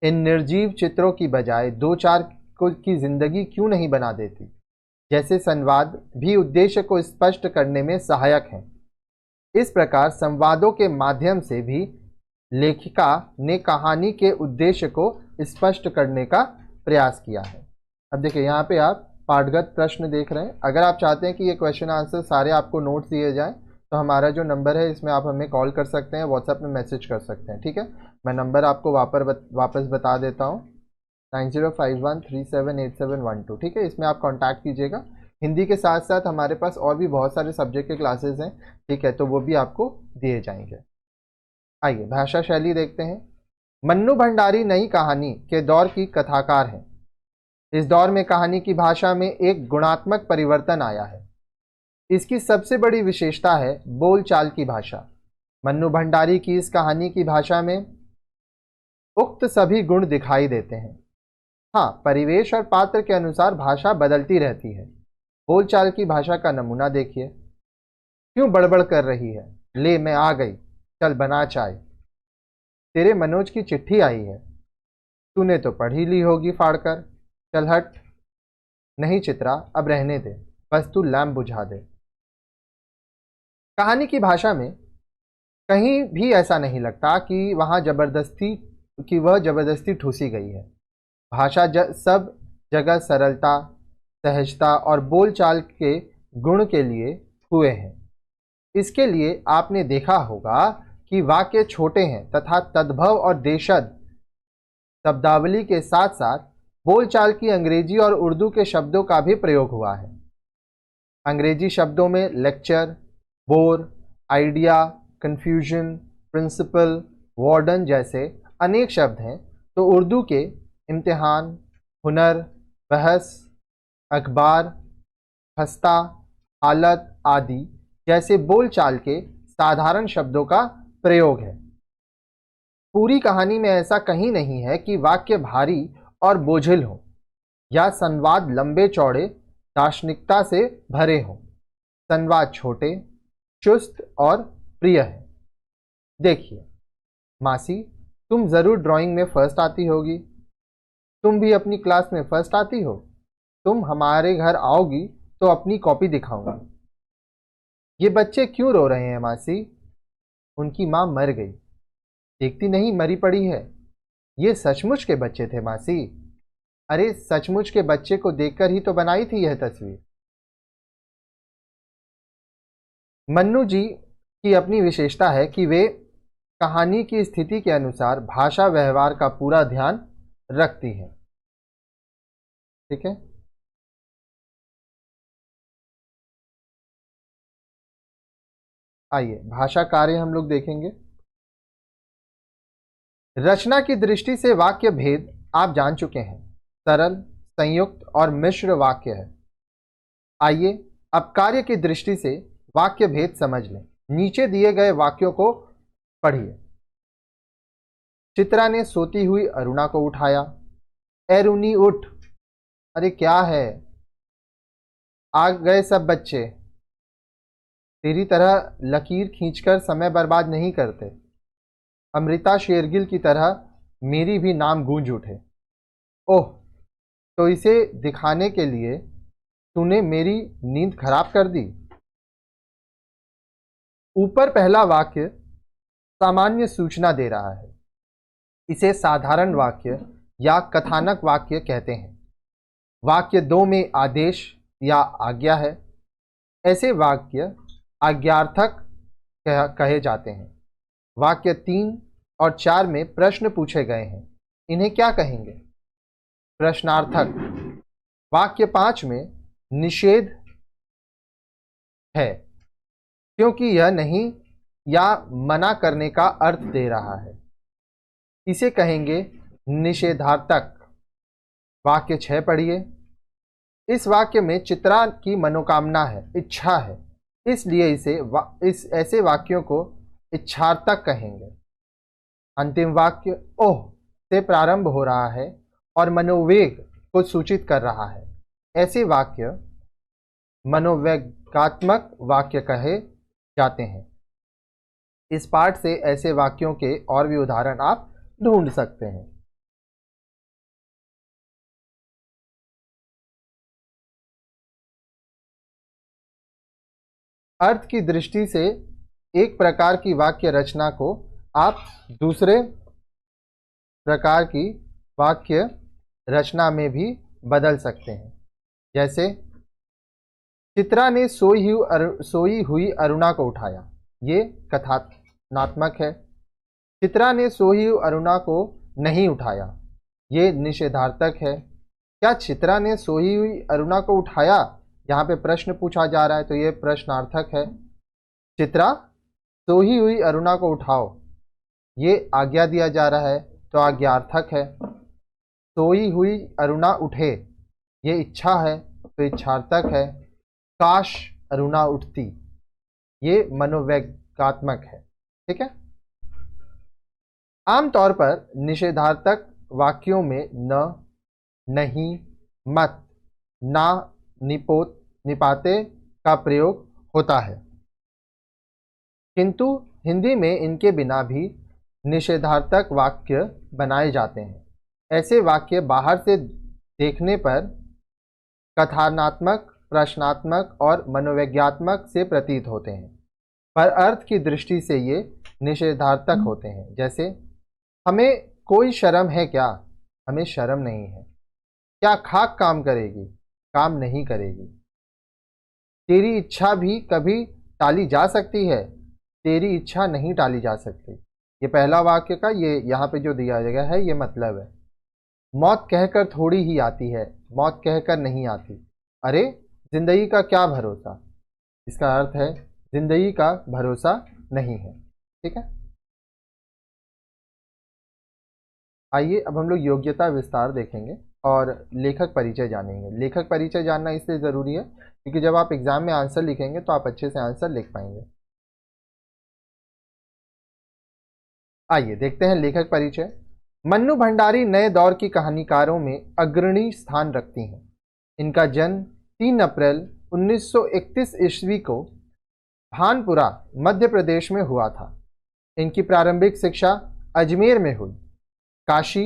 Speaker 1: इन निर्जीव चित्रों की बजाय दो चार की जिंदगी क्यों नहीं बना देती? जैसे संवाद भी उद्देश्य को स्पष्ट करने में सहायक हैं। इस प्रकार संवादों के माध्यम से भी लेखिका ने कहानी के उद्देश्य को स्पष्ट करने का प्रयास किया है। अब देखिए यहाँ पे आप पाठगत प्रश्न देख रहे हैं। अगर आप चाहते हैं कि ये क्वेश्चन आंसर सारे आपको नोट्स दिए जाएं तो हमारा जो नंबर है इसमें आप हमें कॉल कर सकते हैं, व्हाट्सएप में मैसेज कर सकते हैं। ठीक है, मैं नंबर आपको वापस बता देता हूँ, 9051378712। ठीक है, इसमें आप कांटेक्ट कीजिएगा। हिंदी के साथ साथ हमारे पास और भी बहुत सारे सब्जेक्ट के क्लासेस हैं, ठीक है, तो वो भी आपको दिए जाएंगे। आइए भाषा शैली देखते हैं। मन्नू भंडारी नई कहानी के दौर की कथाकार हैं। इस दौर में कहानी की भाषा में एक गुणात्मक परिवर्तन आया है। इसकी सबसे बड़ी विशेषता है बोलचाल की भाषा। मन्नू भंडारी की इस कहानी की भाषा में उक्त सभी गुण दिखाई देते हैं। हाँ, परिवेश और पात्र के अनुसार भाषा बदलती रहती है। बोलचाल की भाषा का नमूना देखिए। क्यों बड़बड़ कर रही है? ले मैं आ गई, चल बना चाय। तेरे मनोज की चिट्ठी आई है। तूने तो पढ़ ही ली होगी फाड़कर, चल हट। नहीं चित्रा, अब रहने दे, बस तू लैंप बुझा दे। कहानी की भाषा में कहीं भी ऐसा नहीं लगता कि वह जबरदस्ती ठूसी गई है। भाषा सब जगह सरलता, सहजता और बोलचाल के गुण के लिए हुए हैं। इसके लिए आपने देखा होगा कि वाक्य छोटे हैं तथा तद्भव और देशज शब्दावली के साथ साथ बोलचाल की अंग्रेजी और उर्दू के शब्दों का भी प्रयोग हुआ है। अंग्रेजी शब्दों में lecture, bore, idea, confusion, principal, warden जैसे अनेक शब्द हैं, तो उर्दू के इम्तिहान, हुनर, बहस, अखबार, खस्ता, हालत आदि जैसे बोलचाल के साधारण शब्दों का प्रयोग है। पूरी कहानी में ऐसा कहीं नहीं है कि वाक्य भारी और बोझिल हो या संवाद लंबे चौड़े दार्शनिकता से भरे हों। संवाद छोटे, चुस्त और प्रिय है। देखिए मासी, तुम जरूर ड्राइंग में फर्स्ट आती होगी। तुम भी अपनी क्लास में फर्स्ट आती हो। तुम हमारे घर आओगी तो अपनी कॉपी दिखाऊंगा। ये बच्चे क्यों रो रहे हैं मासी? उनकी माँ मर गई। देखती नहीं, मरी पड़ी है। ये सचमुच के बच्चे थे मासी। अरे सचमुच के बच्चे को देखकर ही तो बनाई थी यह तस्वीर। मन्नू जी की अपनी विशेषता है कि वे कहानी की स्थिति के अनुसार भाषा व्यवहार का पूरा ध्यान रखती हैं। ठीक है, आइए भाषा कार्य हम लोग देखेंगे। रचना की दृष्टि से वाक्य भेद आप जान चुके हैं। सरल, संयुक्त और मिश्र वाक्य है। आइए अब कार्य की दृष्टि से वाक्य भेद समझ लें। नीचे दिए गए वाक्यों को पढ़िए। चित्रा ने सोती हुई अरुणा को उठाया। ए रुनी उठ। अरे क्या है, आ गए सब बच्चे। तेरी तरह लकीर खींचकर समय बर्बाद नहीं करते। अमृता शेरगिल की तरह मेरी भी नाम गूंज उठे। ओह, तो इसे दिखाने के लिए तूने मेरी नींद खराब कर दी। ऊपर पहला वाक्य सामान्य सूचना दे रहा है। इसे साधारण वाक्य या कथानक वाक्य कहते हैं। वाक्य 2 में आदेश या आज्ञा है। ऐसे वाक्य आज्ञार्थक कहे जाते हैं। वाक्य 3 और 4 में प्रश्न पूछे गए हैं। इन्हें क्या कहेंगे? प्रश्नार्थक। वाक्य 5 में निषेध है, क्योंकि यह नहीं या मना करने का अर्थ दे रहा है। इसे कहेंगे निषेधार्थक। वाक्य 6 पढ़िए। इस वाक्य में चित्रा की मनोकामना है, इच्छा है, इसलिए इस ऐसे वाक्यों को इच्छार्थक कहेंगे। अंतिम वाक्य ओह से प्रारंभ हो रहा है और मनोवेग को सूचित कर रहा है। ऐसे वाक्य मनोवेगात्मक वाक्य कहे जाते हैं। इस पाठ से ऐसे वाक्यों के और भी उदाहरण आप ढूंढ सकते हैं। अर्थ की दृष्टि से एक प्रकार की वाक्य रचना को आप दूसरे प्रकार की वाक्य रचना में भी बदल सकते हैं। जैसे चित्रा ने सोई हुई अरुणा को उठाया। ये कथनात्मक है। चित्रा ने सोई हुई अरुणा को नहीं उठाया, ये निषेधार्थक है। क्या चित्रा ने सोई हुई अरुणा को उठाया? यहाँ पे प्रश्न पूछा जा रहा है, तो ये प्रश्नार्थक है। चित्रा सोई हुई अरुणा को उठाओ, ये आज्ञा दिया जा रहा है, तो आज्ञार्थक है। सोई हुई अरुणा उठे, ये इच्छा है, तो इच्छार्थक है। काश अरुणा उठती, ये मनोवैज्ञात्मक है। ठीक है। आमतौर पर निषेधार्थक वाक्यों में न, नहीं, मत, ना, निपोत, निपाते का प्रयोग होता है, किंतु हिंदी में इनके बिना भी निषेधार्थक वाक्य बनाए जाते हैं। ऐसे वाक्य बाहर से देखने पर कथनात्मक, प्रश्नात्मक और मनोवैज्ञात्मक से प्रतीत होते हैं, पर अर्थ की दृष्टि से ये निषेधार्थक होते हैं। जैसे, हमें कोई शर्म है क्या? हमें शर्म नहीं है। क्या खाक काम करेगी? काम नहीं करेगी। तेरी इच्छा भी कभी टाली जा सकती है? तेरी इच्छा नहीं टाली जा सकती। ये पहला वाक्य का ये यहाँ पे जो दिया गया है ये मतलब है। मौत कहकर थोड़ी ही आती है, मौत कहकर नहीं आती। अरे जिंदगी का क्या भरोसा? इसका अर्थ है जिंदगी का भरोसा नहीं है। ठीक है, आइए अब हम लोग योग्यता विस्तार देखेंगे और लेखक परिचय जानेंगे। लेखक परिचय जानना इसलिए ज़रूरी है क्योंकि जब आप एग्जाम में आंसर लिखेंगे तो आप अच्छे से आंसर लिख पाएंगे। आइए देखते हैं लेखक परिचय। मन्नू भंडारी नए दौर की कहानीकारों में अग्रणी स्थान रखती हैं। इनका जन्म 3 अप्रैल 1931 ईस्वी को भानपुरा मध्य प्रदेश में हुआ था। इनकी प्रारंभिक शिक्षा अजमेर में हुई। काशी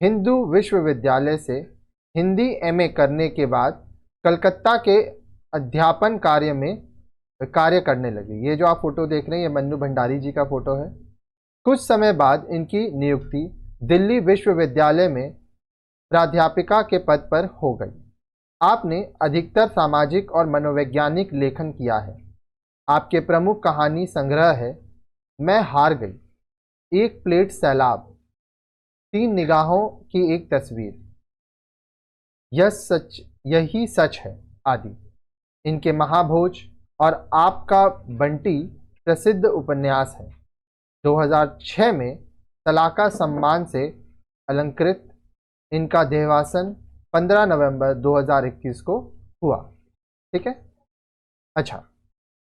Speaker 1: हिंदू विश्वविद्यालय से हिंदी एमए करने के बाद कलकत्ता के अध्यापन कार्य करने लगी। ये जो आप फोटो देख रहे हैं ये मन्नू भंडारी जी का फोटो है। कुछ समय बाद इनकी नियुक्ति दिल्ली विश्वविद्यालय में प्राध्यापिका के पद पर हो गई। आपने अधिकतर सामाजिक और मनोवैज्ञानिक लेखन किया है। आपके प्रमुख कहानी संग्रह है मैं हार गई, एक प्लेट सैलाब, 3 निगाहों की एक तस्वीर, यही सच है आदि। इनके महाभोज और आपका बंटी प्रसिद्ध उपन्यास है। 2006 में सलाका सम्मान से अलंकृत इनका देहावसान 15 नवंबर 2021 को हुआ। ठीक है, अच्छा,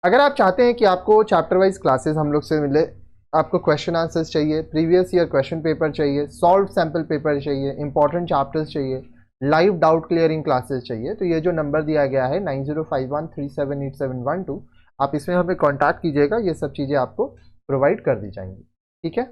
Speaker 1: अगर आप चाहते हैं कि आपको चैप्टर वाइज क्लासेस हम लोग से मिले, आपको क्वेश्चन आंसर्स चाहिए, प्रीवियस ईयर क्वेश्चन पेपर चाहिए, सॉल्व सैम्पल पेपर चाहिए, इंपॉर्टेंट चैप्टर्स चाहिए, लाइव डाउट क्लियरिंग क्लासेस चाहिए, तो ये जो नंबर दिया गया है 9051378712, आप इसमें हमें कांटेक्ट कीजिएगा। ये सब चीज़ें आपको प्रोवाइड कर दी जाएंगी। ठीक है।